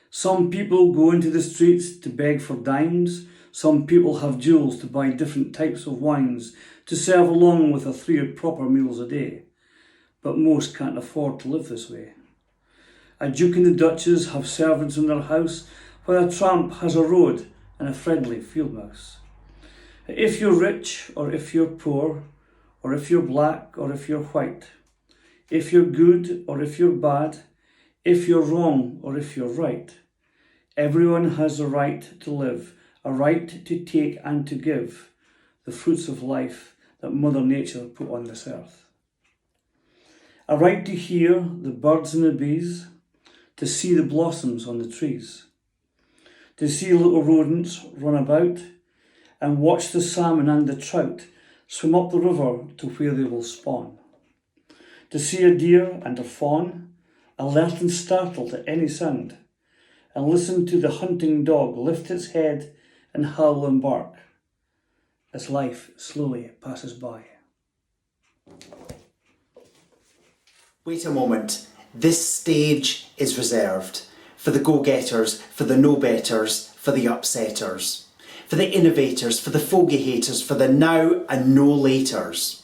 Some people go into the streets to beg for dimes. Some people have jewels to buy different types of wines to serve along with 3 proper meals a day. But most can't afford to live this way. A duke and the duchess have servants in their house, while a tramp has a road and a friendly field mouse. If you're rich or if you're poor, or if you're black or if you're white, if you're good or if you're bad, if you're wrong or if you're right, everyone has a right to live, a right to take and to give the fruits of life that Mother Nature put on this earth. A right to hear the birds and the bees, to see the blossoms on the trees, to see little rodents run about and watch the salmon and the trout swim up the river to where they will spawn, to see a deer and a fawn alert and startled at any sound, and listen to the hunting dog lift its head and howl and bark as life slowly passes by. Wait a moment. This stage is reserved for the go-getters, for the no-betters, for the upsetters, for the innovators, for the fogey haters, for the now and no laters.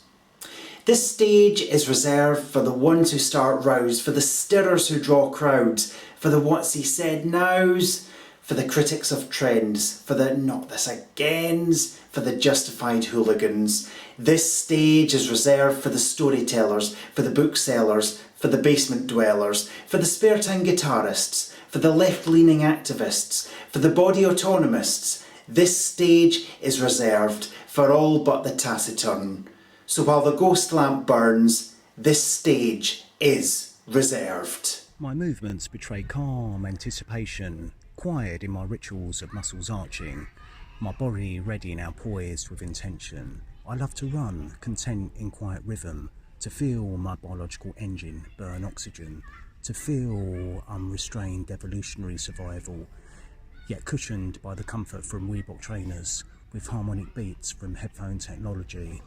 This stage is reserved for the ones who start rows, for the stirrers who draw crowds, for the what's he said nows, for the critics of trends, for the not this agains, for the justified hooligans. This stage is reserved for the storytellers, for the booksellers, for the basement dwellers, for the spare time guitarists, for the left-leaning activists, for the body autonomists. This stage is reserved for all but the taciturn. So while the ghost lamp burns, this stage is reserved. My movements betray calm anticipation, quiet in my rituals of muscles arching, my body ready now poised with intention. I love to run, content in quiet rhythm, to feel my biological engine burn oxygen, to feel unrestrained evolutionary survival, yet cushioned by the comfort from Reebok trainers with harmonic beats from headphone technology.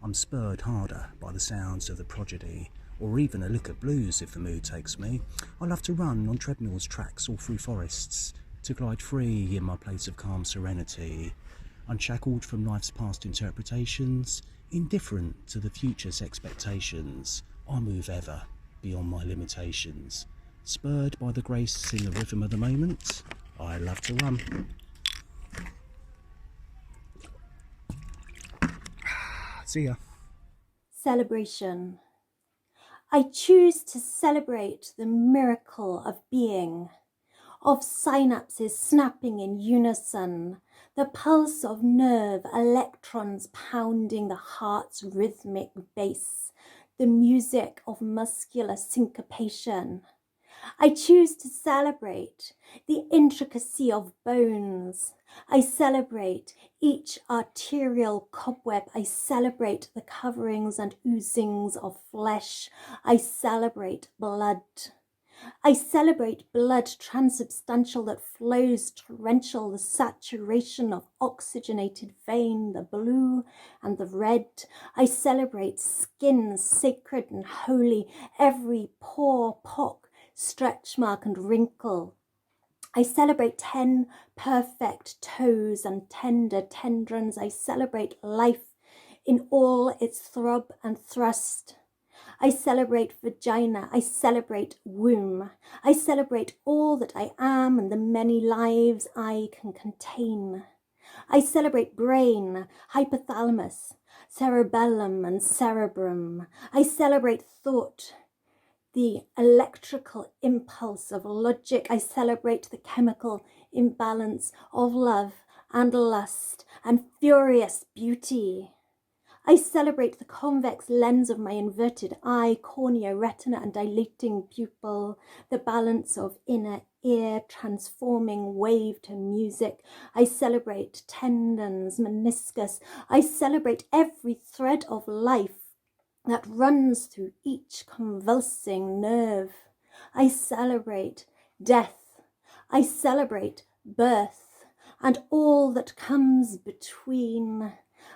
I'm spurred harder by the sounds of the prodigy, or even a lick of blues if the mood takes me. I love to run on treadmills, tracks, or through forests, to glide free in my place of calm serenity, unshackled from life's past interpretations, indifferent to the future's expectations. I move ever beyond my limitations. Spurred by the grace in the rhythm of the moment, I love to run. See ya. Celebration. I choose to celebrate the miracle of being, of synapses snapping in unison, the pulse of nerve electrons pounding the heart's rhythmic bass, the music of muscular syncopation. I choose to celebrate the intricacy of bones. I celebrate each arterial cobweb. I celebrate the coverings and oozings of flesh. I celebrate blood. I celebrate blood transubstantial that flows torrential, the saturation of oxygenated vein, the blue and the red. I celebrate skin sacred and holy, every pore, pock, stretch mark and wrinkle. I celebrate 10 perfect toes and tender tendrons. I celebrate life in all its throb and thrust. I celebrate vagina. I celebrate womb. I celebrate all that I am and the many lives I can contain. I celebrate brain, hypothalamus, cerebellum and cerebrum. I celebrate thought, the electrical impulse of logic. I celebrate the chemical imbalance of love and lust and furious beauty. I celebrate the convex lens of my inverted eye, cornea, retina, and dilating pupil, the balance of inner ear, transforming wave to music. I celebrate tendons, meniscus. I celebrate every thread of life that runs through each convulsing nerve. I celebrate death. I celebrate birth and all that comes between,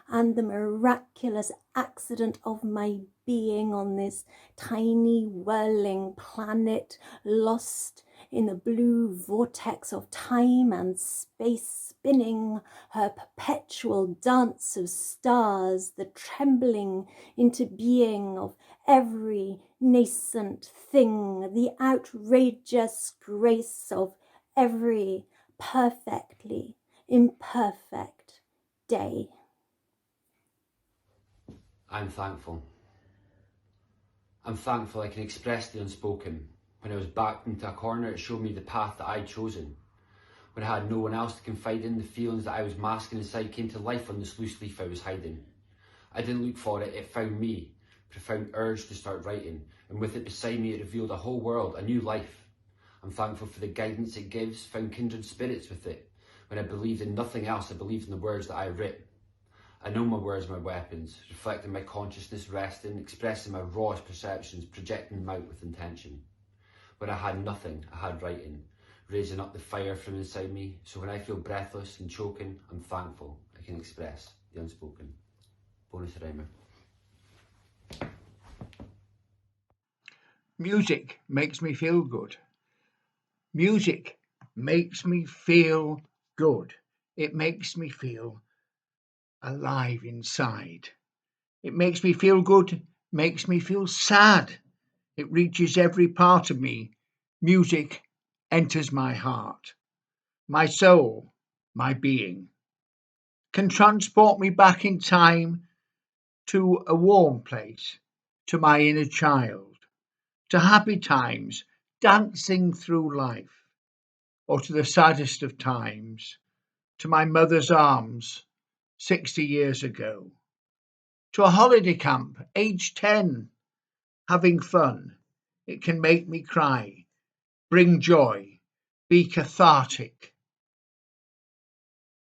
and the miraculous accident of my being on this tiny whirling planet, lost in the blue vortex of time and space, spinning her perpetual dance of stars, the trembling into being of every nascent thing, the outrageous grace of every perfectly imperfect day. I'm thankful. I'm thankful I can express the unspoken. When I was backed into a corner, it showed me the path that I'd chosen. When I had no one else to confide in, the feelings that I was masking inside came to life on this loose leaf I was hiding. I didn't look for it, it found me. A profound urge to start writing, and with it beside me it revealed a whole world, a new life. I'm thankful for the guidance it gives, found kindred spirits with it. When I believed in nothing else, I believed in the words that I writ. I know my words are my weapons, reflecting my consciousness, resting, expressing my rawest perceptions, projecting them out with intention. When I had nothing, I had writing, raising up the fire from inside me, so when I feel breathless and choking, I'm thankful I can express the unspoken. Bonus rhymer. Music makes me feel good. Music makes me feel good. It makes me feel alive inside. It makes me feel good, makes me feel sad. It reaches every part of me. Music enters my heart, my soul, my being. Can transport me back in time to a warm place, to my inner child, to happy times, dancing through life, or to the saddest of times, to my mother's arms 60 years ago, to a holiday camp, age 10, having fun. It can make me cry, bring joy, be cathartic.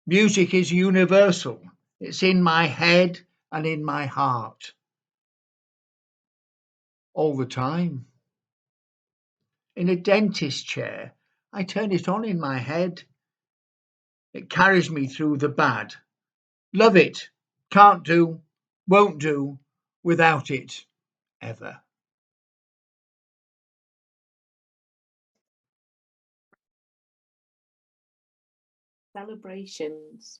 Music is universal. It's in my head and in my heart. All the time. In a dentist chair, I turn it on in my head. It carries me through the bad. Love it, can't do, won't do without it, ever. Celebrations.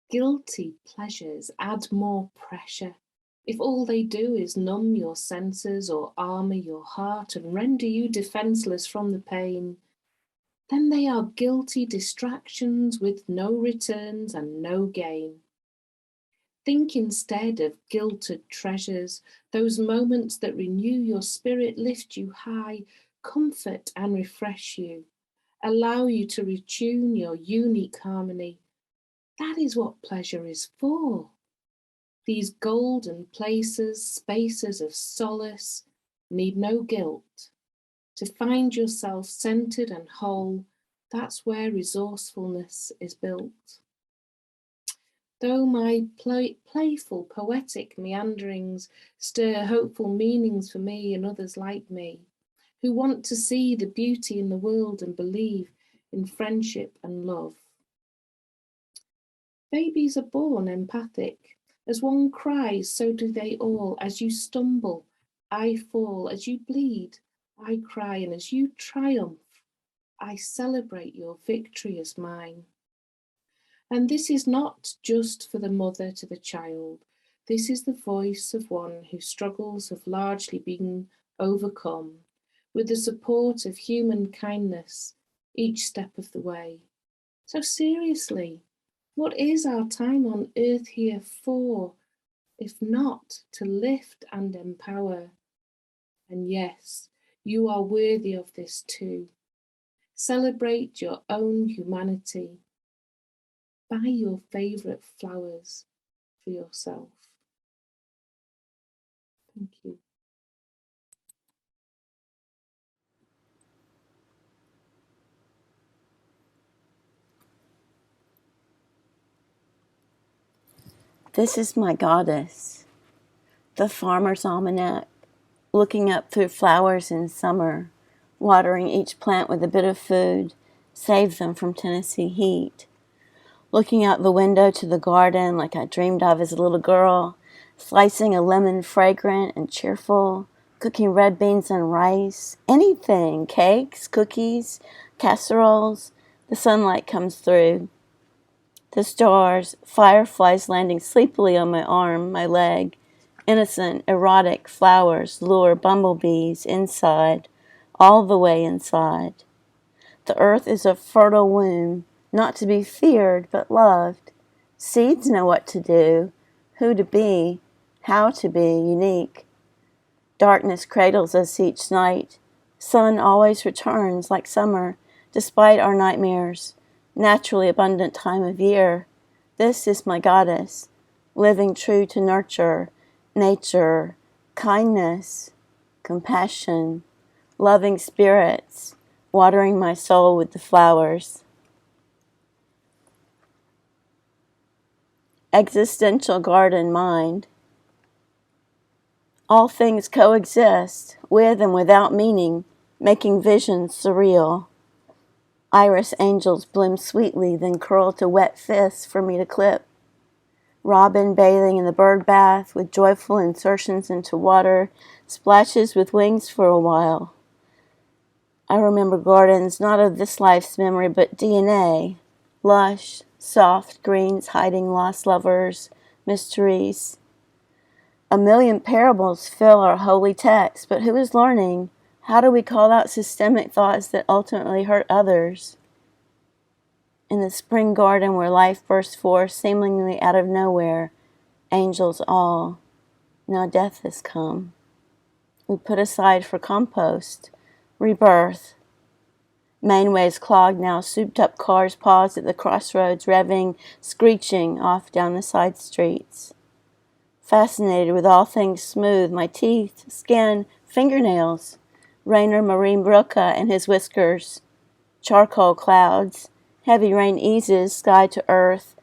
Guilty pleasures add more pressure. If all they do is numb your senses or armour your heart and render you defenceless from the pain, then they are guilty distractions with no returns and no gain. Think instead of guilted treasures, those moments that renew your spirit, lift you high, comfort and refresh you, allow you to retune your unique harmony. That is what pleasure is for. These golden places, spaces of solace, need no guilt. To find yourself centered and whole, that's where resourcefulness is built. Though my playful, poetic meanderings stir hopeful meanings for me and others like me, who want to see the beauty in the world and believe in friendship and love. Babies are born empathic. As one cries, so do they all. As you stumble, I fall. As you bleed, I cry. And as you triumph, I celebrate your victory as mine. And this is not just for the mother to the child. This is the voice of one whose struggles have largely been overcome with the support of human kindness each step of the way. So seriously, what is our time on earth here for, if not to lift and empower? And yes, you are worthy of this too. Celebrate your own humanity. Buy your favourite flowers for yourself. Thank you. This is my goddess, the farmer's almanac, looking up through flowers in summer, watering each plant with a bit of food, save them from Tennessee heat. Looking out the window to the garden like I dreamed of as a little girl, slicing a lemon fragrant and cheerful, cooking red beans and rice, anything, cakes, cookies, casseroles. The sunlight comes through. The stars, fireflies landing sleepily on my arm, my leg. Innocent, erotic flowers lure bumblebees inside, all the way inside. The earth is a fertile womb, not to be feared but loved. Seeds know what to do, who to be, how to be unique. Darkness cradles us each night. Sun always returns like summer, despite our nightmares. Naturally abundant time of year. This is my goddess, living true to nurture, nature, kindness, compassion, loving spirits, watering my soul with the flowers. Existential garden mind. All things coexist, with and without meaning, making visions surreal. Iris angels bloom sweetly, then curl to wet fists for me to clip. Robin bathing in the bird bath with joyful insertions into water, splashes with wings for a while. I remember gardens not of this life's memory but DNA, lush, soft greens hiding lost lovers, mysteries. A million parables fill our holy text, but who is learning? How do we call out systemic thoughts that ultimately hurt others? In the spring garden where life bursts forth seemingly out of nowhere, angels all, now death has come. We put aside for compost, rebirth. Mainways clogged now, souped up cars pause at the crossroads, revving, screeching off down the side streets. Fascinated with all things smooth, my teeth, skin, fingernails. Rainer Marie Rilke and his whiskers. Charcoal clouds. Heavy rain eases sky to earth.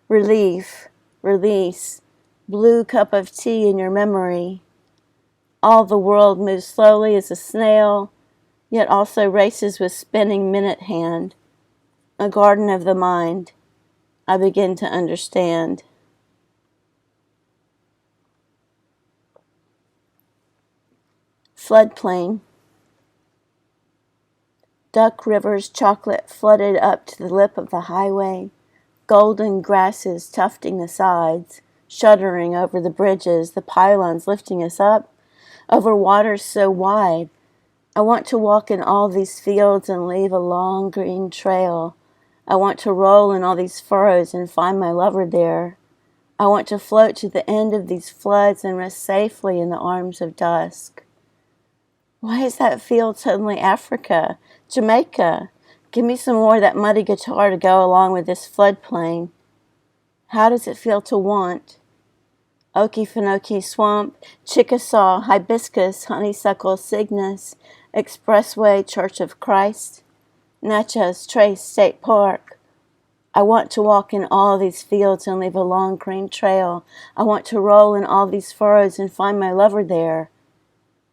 Relief, release. Blue cup of tea in your memory. All the world moves slowly as a snail, yet also races with spinning minute hand. A garden of the mind. I begin to understand. Floodplain. Duck rivers chocolate flooded up to the lip of the highway. Golden grasses tufting the sides, shuddering over the bridges, the pylons lifting us up, over waters so wide. I want to walk in all these fields and leave a long green trail. I want to roll in all these furrows and find my lover there. I want to float to the end of these floods and rest safely in the arms of dusk. Why is that field suddenly Africa? Jamaica? Give me some more of that muddy guitar to go along with this floodplain. How does it feel to want? Okefenokee Swamp, Chickasaw, Hibiscus, Honeysuckle, Cygnus, Expressway, Church of Christ, Natchez Trace State Park. I want to walk in all these fields and leave a long green trail. I want to roll in all these furrows and find my lover there.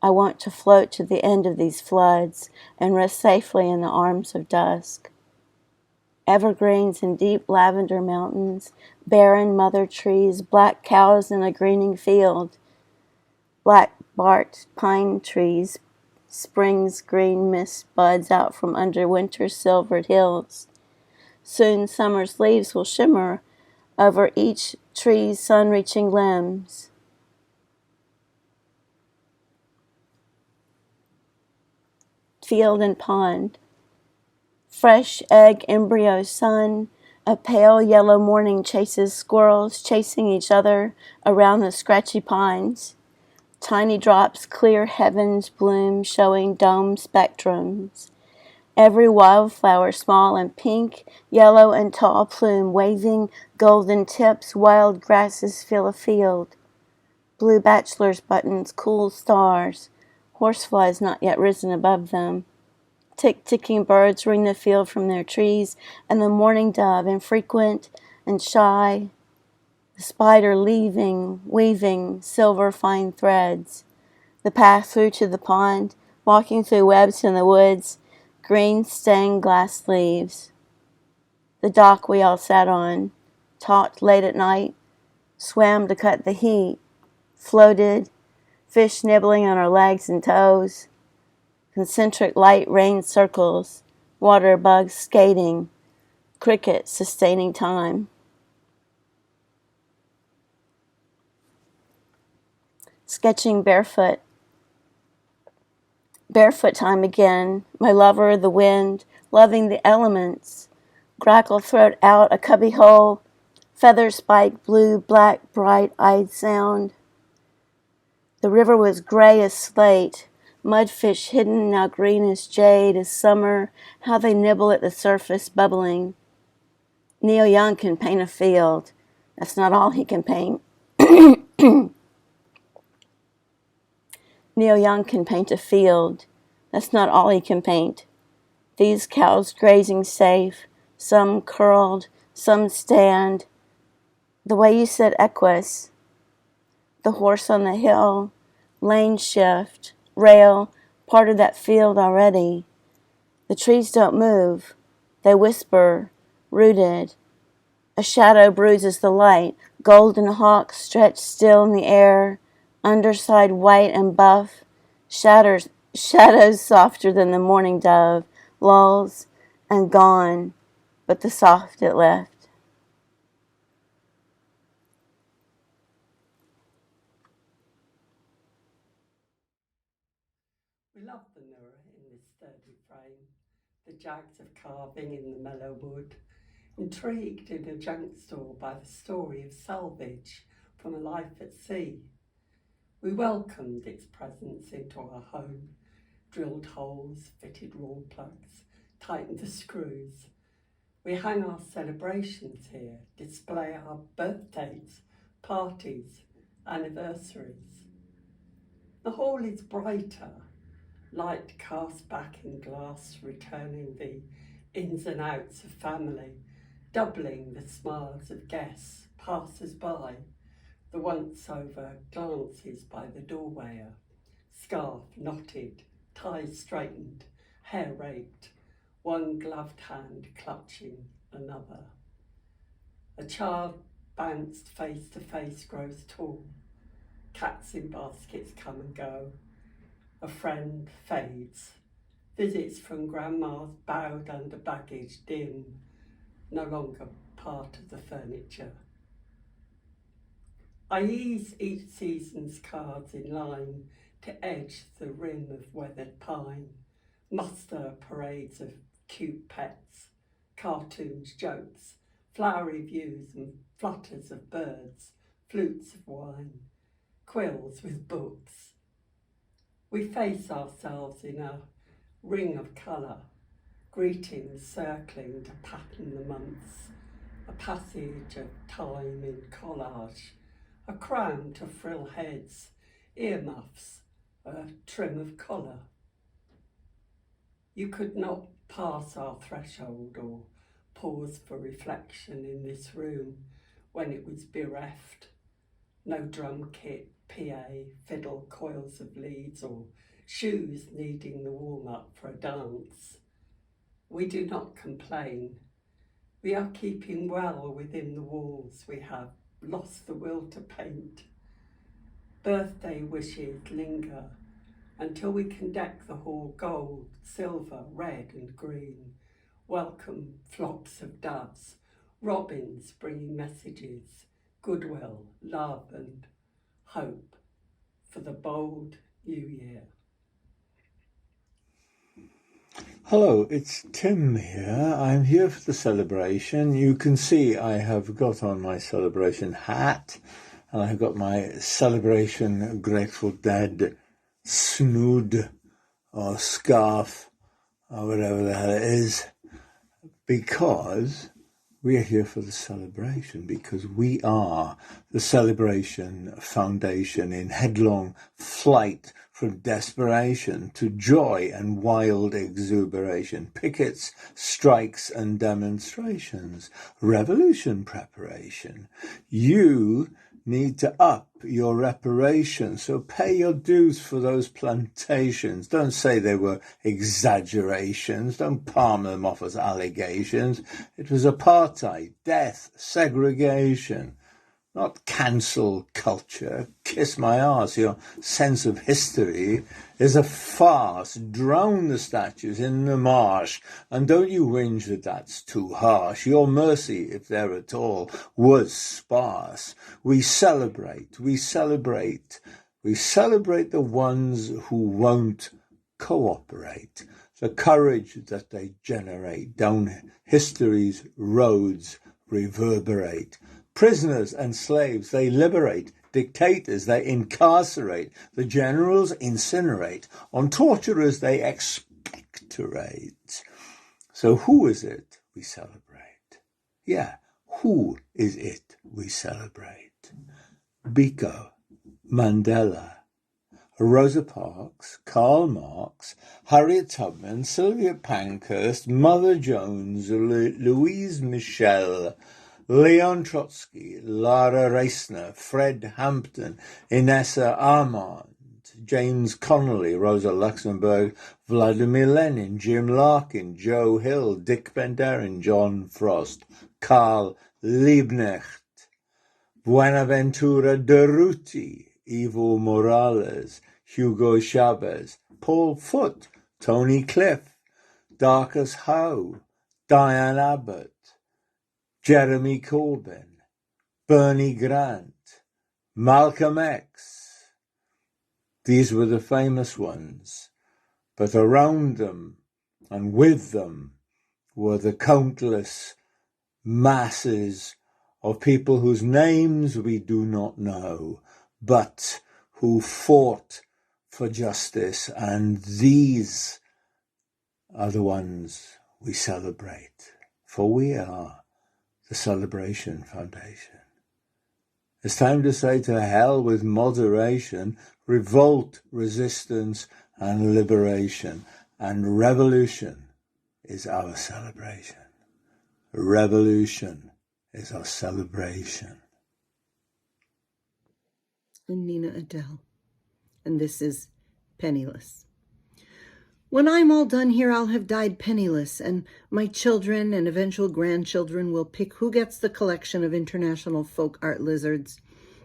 I want to float to the end of these floods and rest safely in the arms of dusk. Evergreens and deep lavender mountains, barren mother trees, black cows in a greening field, black-barked pine trees, spring's green mist buds out from under winter's silvered hills. Soon summer's leaves will shimmer over each trees' sun-reaching limbs. Field and pond. Fresh egg embryo sun, a pale yellow morning chases squirrels chasing each other around the scratchy pines. Tiny drops clear heaven's bloom showing dome spectrums. Every wildflower small and pink, yellow and tall plume waving golden tips, wild grasses fill a field. Blue bachelor's buttons, cool stars, horseflies not yet risen above them. Tick-ticking birds ring the field from their trees, and the mourning dove, infrequent and shy, the spider weaving silver fine threads. The path through to the pond, walking through webs in the woods, green stained glass leaves. The dock we all sat on, talked late at night, swam to cut the heat, floated, fish nibbling on our legs and toes, concentric light rain circles, water bugs skating, crickets sustaining time. Sketching barefoot. Barefoot time again, my lover, the wind, loving the elements. Grackle throat out a cubby hole, feather spike, blue, black, bright-eyed sound. The river was gray as slate, mudfish hidden, now green as jade, as summer, how they nibble at the surface, bubbling. Neil Young can paint a field. That's not all he can paint. Neil Young can paint a field. That's not all he can paint. These cows grazing safe, some curled, some stand. The way you said equus, the horse on the hill, lane shift, rail, part of that field already. The trees don't move. They whisper, rooted. A shadow bruises the light. Golden hawks stretch still in the air, underside white and buff, shadows softer than the morning dove, lulls and gone, but the soft it left. We love the mirror in this sturdy frame, the jags of carving in the mellow wood, intrigued in a junk store by the story of salvage from a life at sea. We welcomed its presence into our home, drilled holes, fitted raw plugs, tightened the screws. We hang our celebrations here, display our birthdays, parties, anniversaries. The hall is brighter, light cast back in glass, returning the ins and outs of family, doubling the smiles of guests, passers-by, the once-over glances by the doorwayer, scarf knotted, ties straightened, hair raked, one gloved hand clutching another. A child bounced face to face grows tall, cats in baskets come and go, a friend fades, visits from grandma's bowed under baggage dim, no longer part of the furniture. I ease each season's cards in line to edge the rim of weathered pine, muster parades of cute pets, cartoons, jokes, flowery views and flutters of birds, flutes of wine, quills with books. We face ourselves in a ring of colour, greetings circling to pattern the months, a passage of time in collage, a crown to frill heads, earmuffs, a trim of collar. You could not pass our threshold or pause for reflection in this room when it was bereft. No drum kit, PA, fiddle, coils of leads, or shoes needing the warm-up for a dance. We do not complain. We are keeping well within the walls. We have lost the will to paint. Birthday wishes linger until we can deck the hall gold, silver, red and green. Welcome flocks of doves, robins bringing messages, goodwill, love and hope for the bold new year. Hello, it's Tim here. I'm here for the celebration. You can see I have got on my celebration hat and I've got my celebration Grateful Dead snood or scarf or whatever the hell it is, because we are here for the celebration, because we are the Celebration Foundation in headlong flight from desperation to joy and wild exuberation, pickets, strikes and demonstrations, revolution preparation. You need to up your reparations, so pay your dues for those plantations. Don't say they were exaggerations. Don't palm them off as allegations. It was apartheid, death, segregation, not cancel culture. Kiss my arse. Your sense of history is a farce. Drown the statues in the marsh, and don't you whinge that that's too harsh. Your mercy, if there at all, was sparse. We celebrate the ones who won't cooperate, the courage that they generate down history's roads reverberate. Prisoners and slaves they liberate, dictators they incarcerate, the generals incinerate, on torturers they expectorate. So who is it we celebrate? Yeah, who is it we celebrate? Biko, Mandela, Rosa Parks, Karl Marx, Harriet Tubman, Sylvia Pankhurst, Mother Jones, Louise Michel, Leon Trotsky, Lara Reisner, Fred Hampton, Inessa Armand, James Connolly, Rosa Luxemburg, Vladimir Lenin, Jim Larkin, Joe Hill, Dick Van Deren, John Frost, Karl Liebknecht, Buenaventura Durruti, Evo Morales, Hugo Chavez, Paul Foote, Tony Cliff, Darcus Howe, Diane Abbott, Jeremy Corbyn, Bernie Grant, Malcolm X. These were the famous ones, but around them and with them were the countless masses of people whose names we do not know, but who fought for justice, and these are the ones we celebrate, for we are the Celebration Foundation. It's time to say to hell with moderation, revolt, resistance, and liberation. And revolution is our celebration. Revolution is our celebration. I'm Nina Adele, and this is Penniless. When I'm all done here, I'll have died penniless, and my children and eventual grandchildren will pick who gets the collection of international folk art lizards,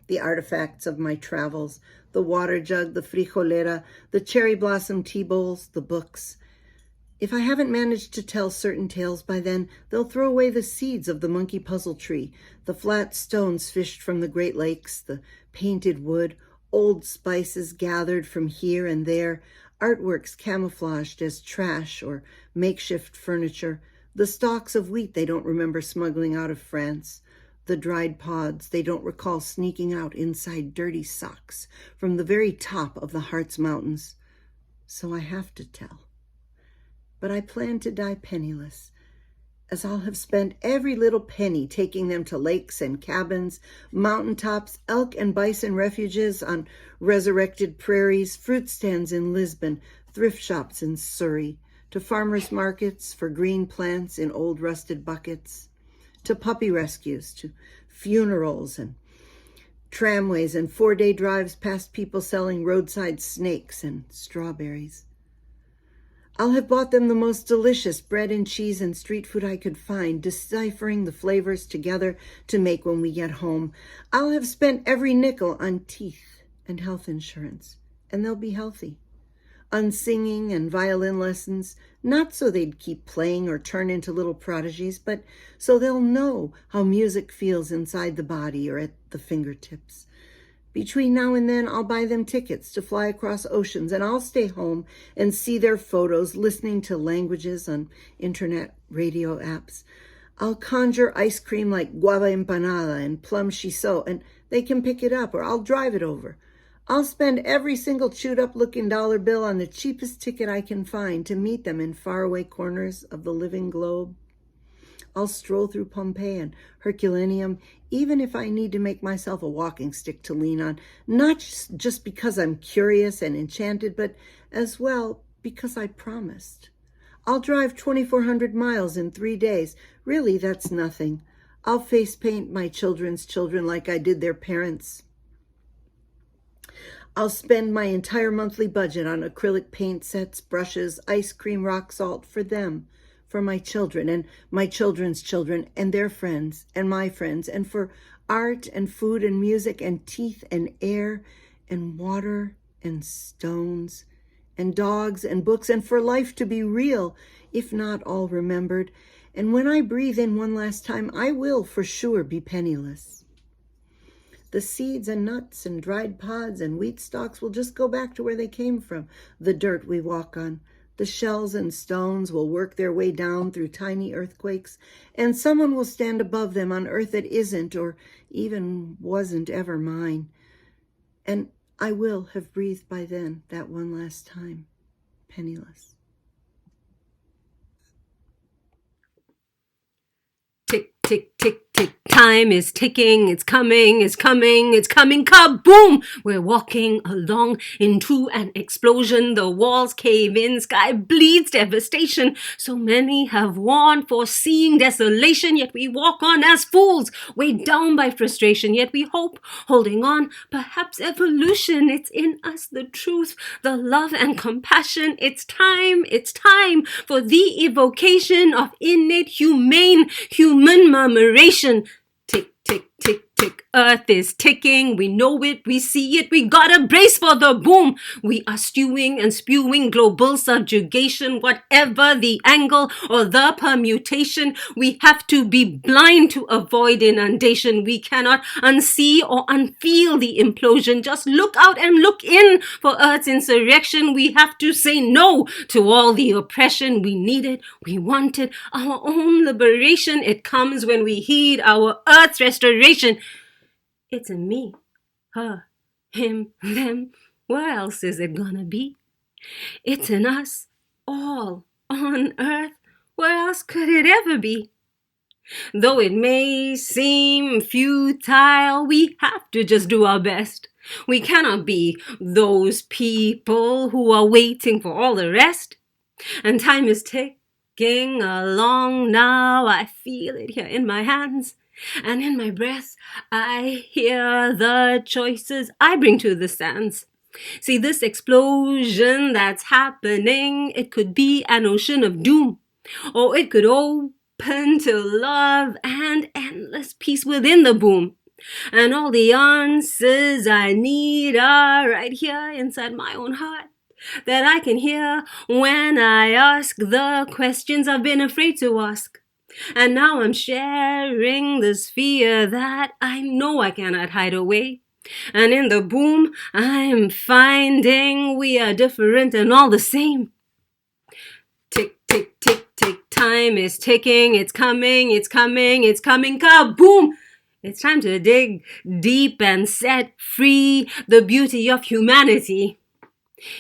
the artifacts of my travels, the water jug, the frijolera, the cherry blossom tea bowls, the books. If I haven't managed to tell certain tales by then, they'll throw away the seeds of the monkey puzzle tree, the flat stones fished from the Great Lakes, the painted wood, old spices gathered from here and there, artworks camouflaged as trash or makeshift furniture, the stalks of wheat they don't remember smuggling out of France, the dried pods they don't recall sneaking out inside dirty socks from the very top of the Harz Mountains. So I have to tell. But I plan to die penniless, as I'll have spent every little penny taking them to lakes and cabins, mountaintops, elk and bison refuges on resurrected prairies, fruit stands in Lisbon, thrift shops in Surrey, to farmers' markets for green plants in old rusted buckets, to puppy rescues, to funerals and tramways and 4-day drives past people selling roadside snakes and strawberries. I'll have bought them the most delicious bread and cheese and street food I could find, deciphering the flavors together to make when we get home. I'll have spent every nickel on teeth and health insurance, and they'll be healthy. on singing and violin lessons, not so they'd keep playing or turn into little prodigies, but so they'll know how music feels inside the body or at the fingertips. Between now and then, I'll buy them tickets to fly across oceans, and I'll stay home and see their photos, listening to languages on internet radio apps. I'll conjure ice cream like guava empanada and plum shiso, and they can pick it up, or I'll drive it over. I'll spend every single chewed-up looking dollar bill on the cheapest ticket I can find to meet them in faraway corners of the living globe. I'll stroll through Pompeii and Herculaneum, even if I need to make myself a walking stick to lean on, not just because I'm curious and enchanted, but as well because I promised. I'll drive 2,400 miles in 3 days. Really, that's nothing. I'll face paint my children's children like I did their parents. I'll spend my entire monthly budget on acrylic paint sets, brushes, ice cream, rock salt for them, for my children and my children's children and their friends and my friends, and for art and food and music and teeth and air and water and stones and dogs and books, and for life to be real, if not all remembered. And when I breathe in one last time, I will for sure be penniless. The seeds and nuts and dried pods and wheat stalks will just go back to where they came from, the dirt we walk on. The shells and stones will work their way down through tiny earthquakes, and someone will stand above them on earth that isn't or even wasn't ever mine. And I will have breathed by then, that one last time, penniless. Tick, tick, tick, tick. Time is ticking, it's coming, it's coming, it's coming, kaboom! We're walking along into an explosion. The walls cave in, sky bleeds devastation. So many have warned, foreseeing desolation, yet we walk on as fools, weighed down by frustration, yet we hope, holding on, perhaps evolution. It's in us, the truth, the love and compassion. It's time for the evocation of innate human murmuration. Tick, tick, tick, tick. Earth is ticking. We know it. We see it. We gotta brace for the boom. We are stewing and spewing global subjugation. Whatever the angle or the permutation, we have to be blind to avoid inundation. We cannot unsee or unfeel the implosion. Just look out and look in for Earth's insurrection. We have to say no to all the oppression. We need it. We want it. Our own liberation. It comes when we heed our Earth's restoration. It's in me, her, him, them. Where else is it gonna be? It's in us, all on earth. Where else could it ever be? Though it may seem futile, we have to just do our best. We cannot be those people who are waiting for all the rest. And time is ticking along now. I feel it here in my hands. And in my breath, I hear the choices I bring to the sands. See, this explosion that's happening, it could be an ocean of doom, or it could open to love and endless peace within the boom. And all the answers I need are right here inside my own heart, that I can hear when I ask the questions I've been afraid to ask. And now I'm sharing this fear that I know I cannot hide away. And in the boom, I'm finding we are different and all the same. Tick, tick, tick, tick, time is ticking, it's coming, it's coming, it's coming, kaboom! It's time to dig deep and set free the beauty of humanity.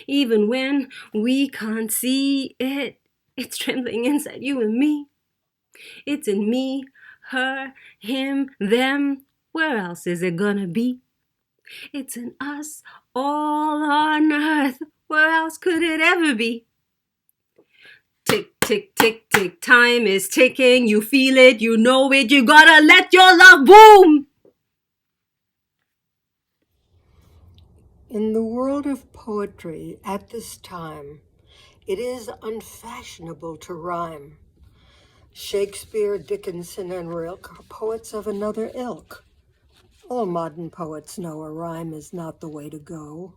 Even when we can't see it, it's trembling inside you and me. It's in me, her, him, them. Where else is it gonna be? It's in us, all on earth. Where else could it ever be? Tick, tick, tick, tick. Time is ticking. You feel it, you know it. You gotta let your love boom. In the world of poetry at this time, it is unfashionable to rhyme. Shakespeare, Dickinson, and Rilke are poets of another ilk. All modern poets know a rhyme is not the way to go.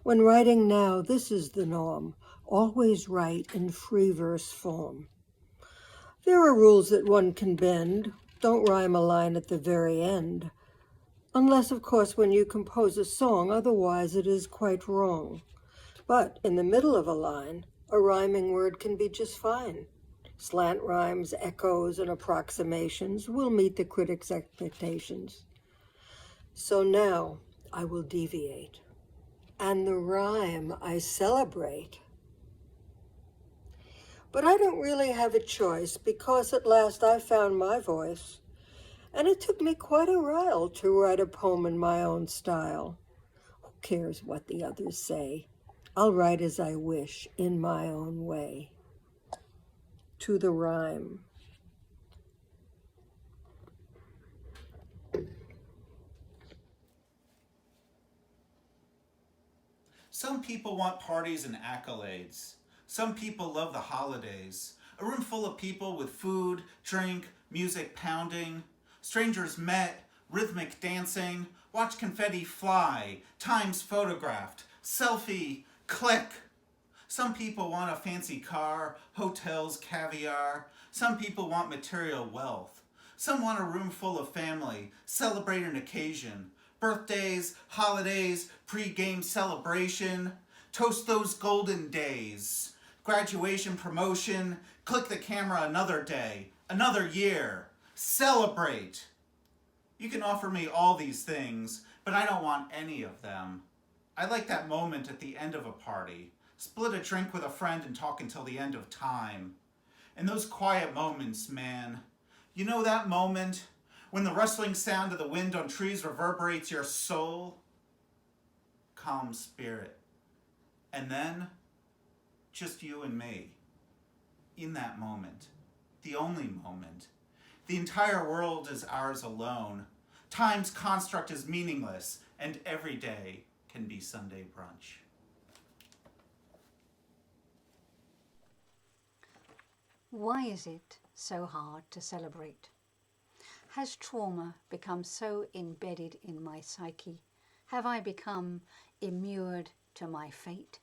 When writing now, this is the norm. Always write in free verse form. There are rules that one can bend. Don't rhyme a line at the very end. Unless, of course, when you compose a song, otherwise it is quite wrong. But in the middle of a line, a rhyming word can be just fine. Slant rhymes, echoes, and approximations will meet the critic's expectations. So now I will deviate, and the rhyme I celebrate. But I don't really have a choice, because at last I found my voice, and it took me quite a while to write a poem in my own style. Who cares what the others say? I'll write as I wish, in my own way. To the rhyme. Some people want parties and accolades. Some people love the holidays. A room full of people with food, drink, music pounding. Strangers met, rhythmic dancing, watch confetti fly, times photographed, selfie, click. Some people want a fancy car, hotels, caviar. Some people want material wealth. Some want a room full of family, celebrate an occasion. Birthdays, holidays, pre-game celebration. Toast those golden days. Graduation, promotion, click the camera another day, another year. Celebrate. You can offer me all these things, but I don't want any of them. I like that moment at the end of a party. Split a drink with a friend and talk until the end of time. And those quiet moments, man. You know that moment when the rustling sound of the wind on trees reverberates your soul? Calm spirit. And then, just you and me. In that moment. The only moment. The entire world is ours alone. Time's construct is meaningless, and every day can be Sunday brunch. Why is it so hard to celebrate? Has trauma become so embedded in my psyche? Have I become immured to my fate?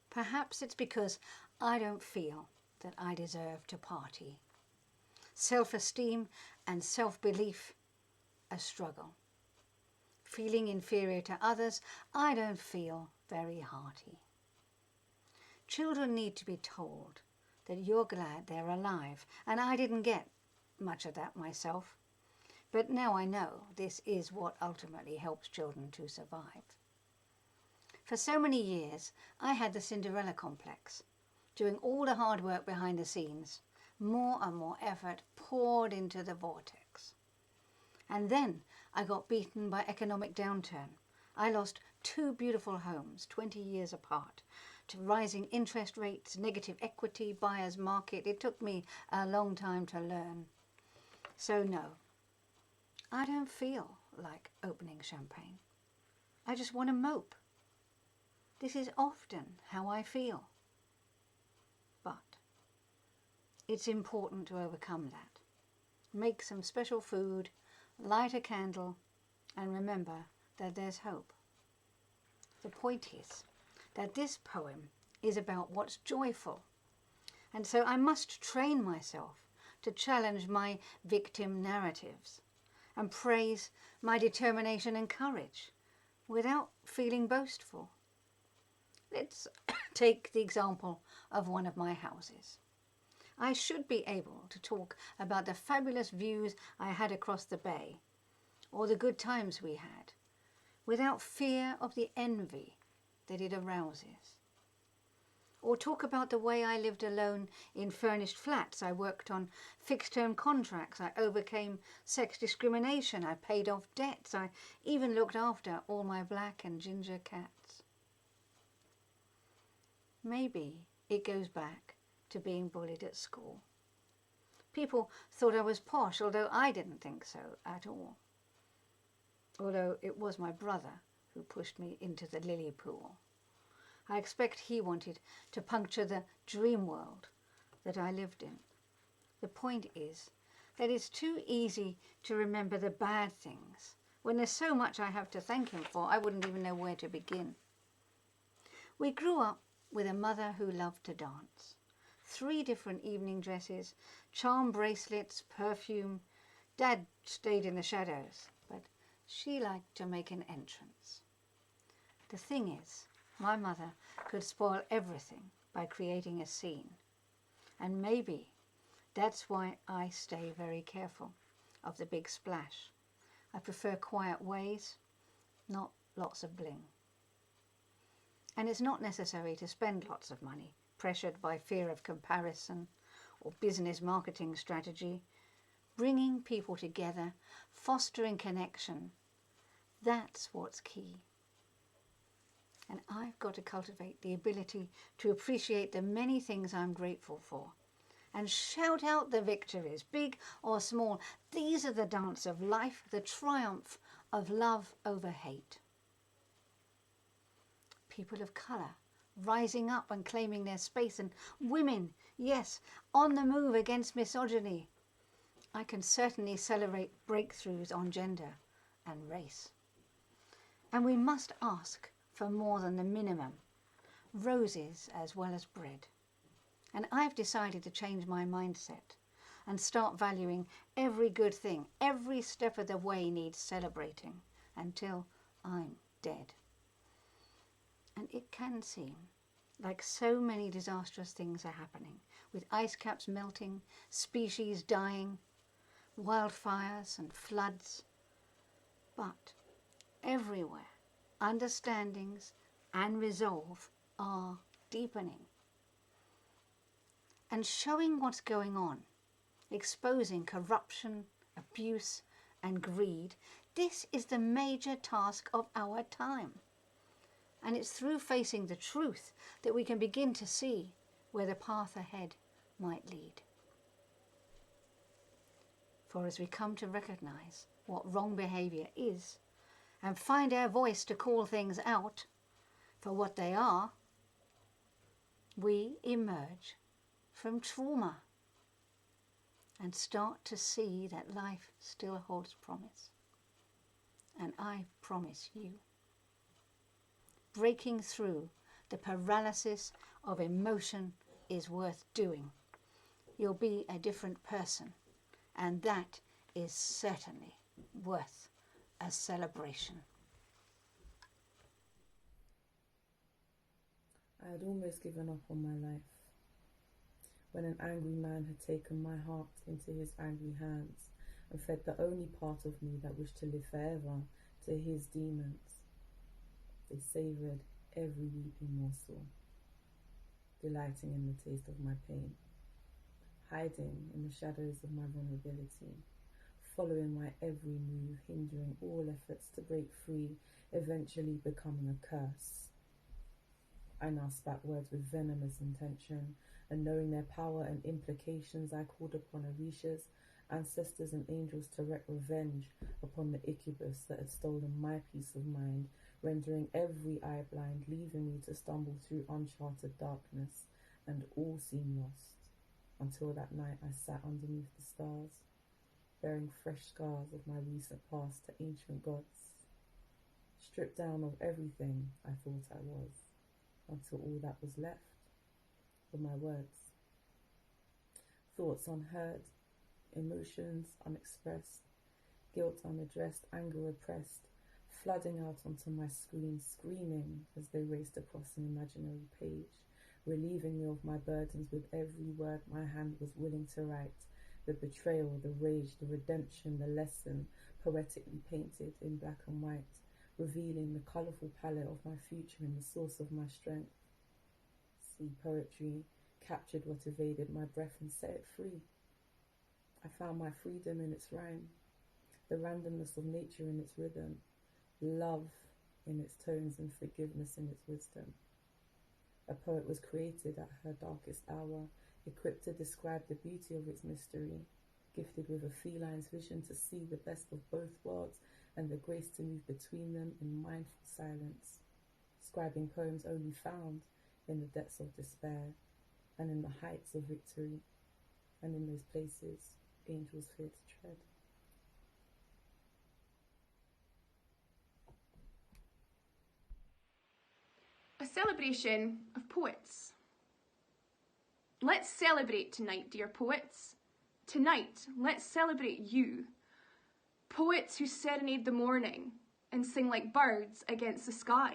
Perhaps it's because I don't feel that I deserve to party. Self-esteem and self-belief, a struggle. Feeling inferior to others, I don't feel very hearty. Children need to be told that you're glad they're alive, and I didn't get much of that myself. But now I know this is what ultimately helps children to survive. For so many years, I had the Cinderella complex, doing all the hard work behind the scenes. More and more effort poured into the vortex. And then I got beaten by economic downturn. I lost 2 beautiful homes, 20 years apart, to rising interest rates, negative equity, buyer's market. It took me a long time to learn. So no, I don't feel like opening champagne. I just want to mope. This is often how I feel. But it's important to overcome that. Make some special food, light a candle, and remember that there's hope. The point is that this poem is about what's joyful. And so I must train myself to challenge my victim narratives and praise my determination and courage without feeling boastful. Let's take the example of one of my houses. I should be able to talk about the fabulous views I had across the bay or the good times we had without fear of the envy that it arouses. Or talk about the way I lived alone in furnished flats. I worked on fixed-term contracts. I overcame sex discrimination. I paid off debts. I even looked after all my black and ginger cats. Maybe it goes back to being bullied at school. People thought I was posh, although I didn't think so at all. Although it was my brother who pushed me into the lily pool. I expect he wanted to puncture the dream world that I lived in. The point is that it's too easy to remember the bad things. When there's so much I have to thank him for, I wouldn't even know where to begin. We grew up with a mother who loved to dance. 3 different evening dresses, charm bracelets, perfume. Dad stayed in the shadows, but she liked to make an entrance. The thing is, my mother could spoil everything by creating a scene. And maybe that's why I stay very careful of the big splash. I prefer quiet ways, not lots of bling. And it's not necessary to spend lots of money, pressured by fear of comparison or business marketing strategy. Bringing people together, fostering connection, that's what's key. And I've got to cultivate the ability to appreciate the many things I'm grateful for and shout out the victories, big or small. These are the dance of life, the triumph of love over hate. People of colour rising up and claiming their space, and women, yes, on the move against misogyny. I can certainly celebrate breakthroughs on gender and race. And we must ask for more than the minimum, roses as well as bread. And I've decided to change my mindset and start valuing every good thing. Every step of the way needs celebrating until I'm dead. And it can seem like so many disastrous things are happening, with ice caps melting, species dying, wildfires and floods. But everywhere, understandings and resolve are deepening. And showing what's going on, exposing corruption, abuse and greed, this is the major task of our time. And it's through facing the truth that we can begin to see where the path ahead might lead. For as we come to recognise what wrong behaviour is and find our voice to call things out for what they are, we emerge from trauma and start to see that life still holds promise. And I promise you, breaking through the paralysis of emotion is worth doing. You'll be a different person, and that is certainly worth a celebration. I had almost given up on my life when an angry man had taken my heart into his angry hands and fed the only part of me that wished to live forever to his demons. They savoured every weeping morsel, delighting in the taste of my pain, hiding in the shadows of my vulnerability, following my every move, hindering all efforts to break free, eventually becoming a curse. I now spat words with venomous intention, and knowing their power and implications, I called upon Orishas, ancestors and angels to wreak revenge upon the incubus that had stolen my peace of mind, rendering every eye blind, leaving me to stumble through uncharted darkness, and all seemed lost, until that night I sat underneath the stars, bearing fresh scars of my recent past to ancient gods, stripped down of everything I thought I was, until all that was left were my words. Thoughts unheard, emotions unexpressed, guilt unaddressed, anger oppressed, flooding out onto my screen, screaming as they raced across an imaginary page, relieving me of my burdens with every word my hand was willing to write, the betrayal, the rage, the redemption, the lesson, poetically painted in black and white, revealing the colourful palette of my future and the source of my strength. See, poetry captured what evaded my breath and set it free. I found my freedom in its rhyme, the randomness of nature in its rhythm, love in its tones and forgiveness in its wisdom. A poet was created at her darkest hour, equipped to describe the beauty of its mystery, gifted with a feline's vision to see the best of both worlds and the grace to move between them in mindful silence, scribing poems only found in the depths of despair and in the heights of victory, and in those places angels fear to tread. A celebration of poets. Let's celebrate tonight, dear poets. Tonight, let's celebrate you. Poets who serenade the morning and sing like birds against the sky.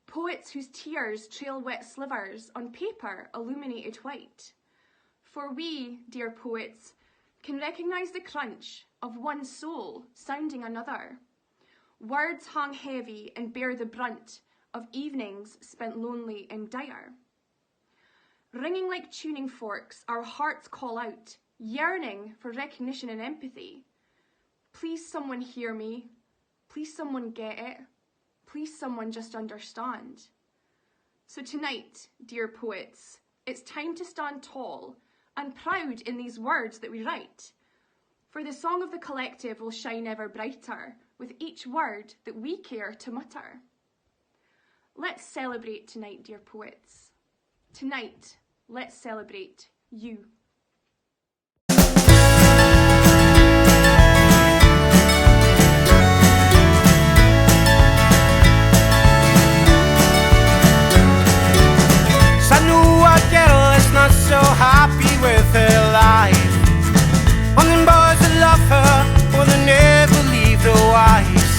Poets whose tears trail wet slivers on paper illuminated white. For we, dear poets, can recognise the crunch of one soul sounding another. Words hung heavy and bear the brunt of evenings spent lonely and dire. Ringing like tuning forks, our hearts call out, yearning for recognition and empathy. Please someone hear me. Please someone get it. Please someone just understand. So tonight, dear poets, it's time to stand tall and proud in these words that we write. For the song of the collective will shine ever brighter with each word that we care to mutter. Let's celebrate tonight, dear poets. Tonight, let's celebrate you. I knew a girl is not so happy with her life. On them boys that love her, or they never leave their wives.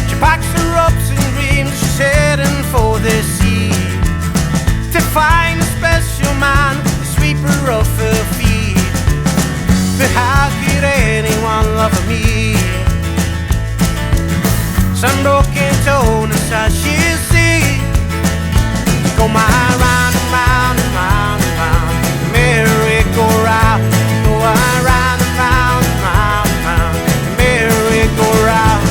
She packs her ropes and dreams, she's heading for the sea, to find a special man, the sweeper of her feet. But how could anyone love me? Some broken tone and such she see. Go my round and round and round and round, merry-go-round. Go round and round and round and round, merry-go-round.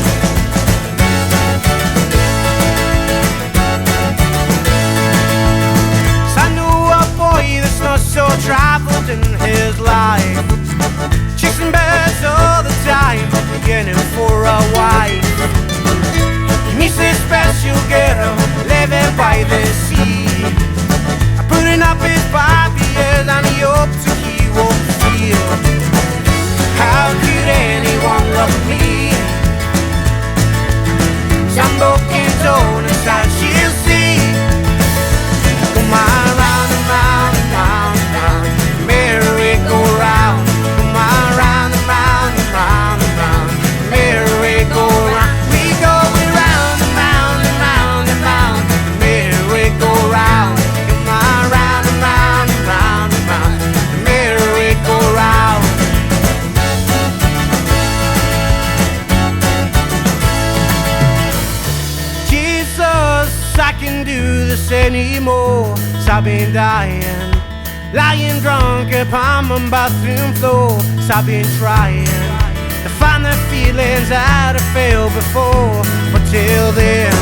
So I knew a boy that's not so travelled in his life, chasing birds all the time, yearning for a wife. He meets this special girl living by the sea, putting up his barriers and he hopes that he won't feel. How could anyone love me? Some broken tone is that she'll see. Come on round and round and round and round, merry-go-round. Come on round and round and round and round, merry-go-round. We go round and round and round and round, merry-go-round. Come on round and round and round and round, merry-go-round. Jesus, I can do this anymore. 'Cause I've been dying, lying drunk upon my bathroom floor. 'Cause I've been trying to find the feelings that I felt before. But till then,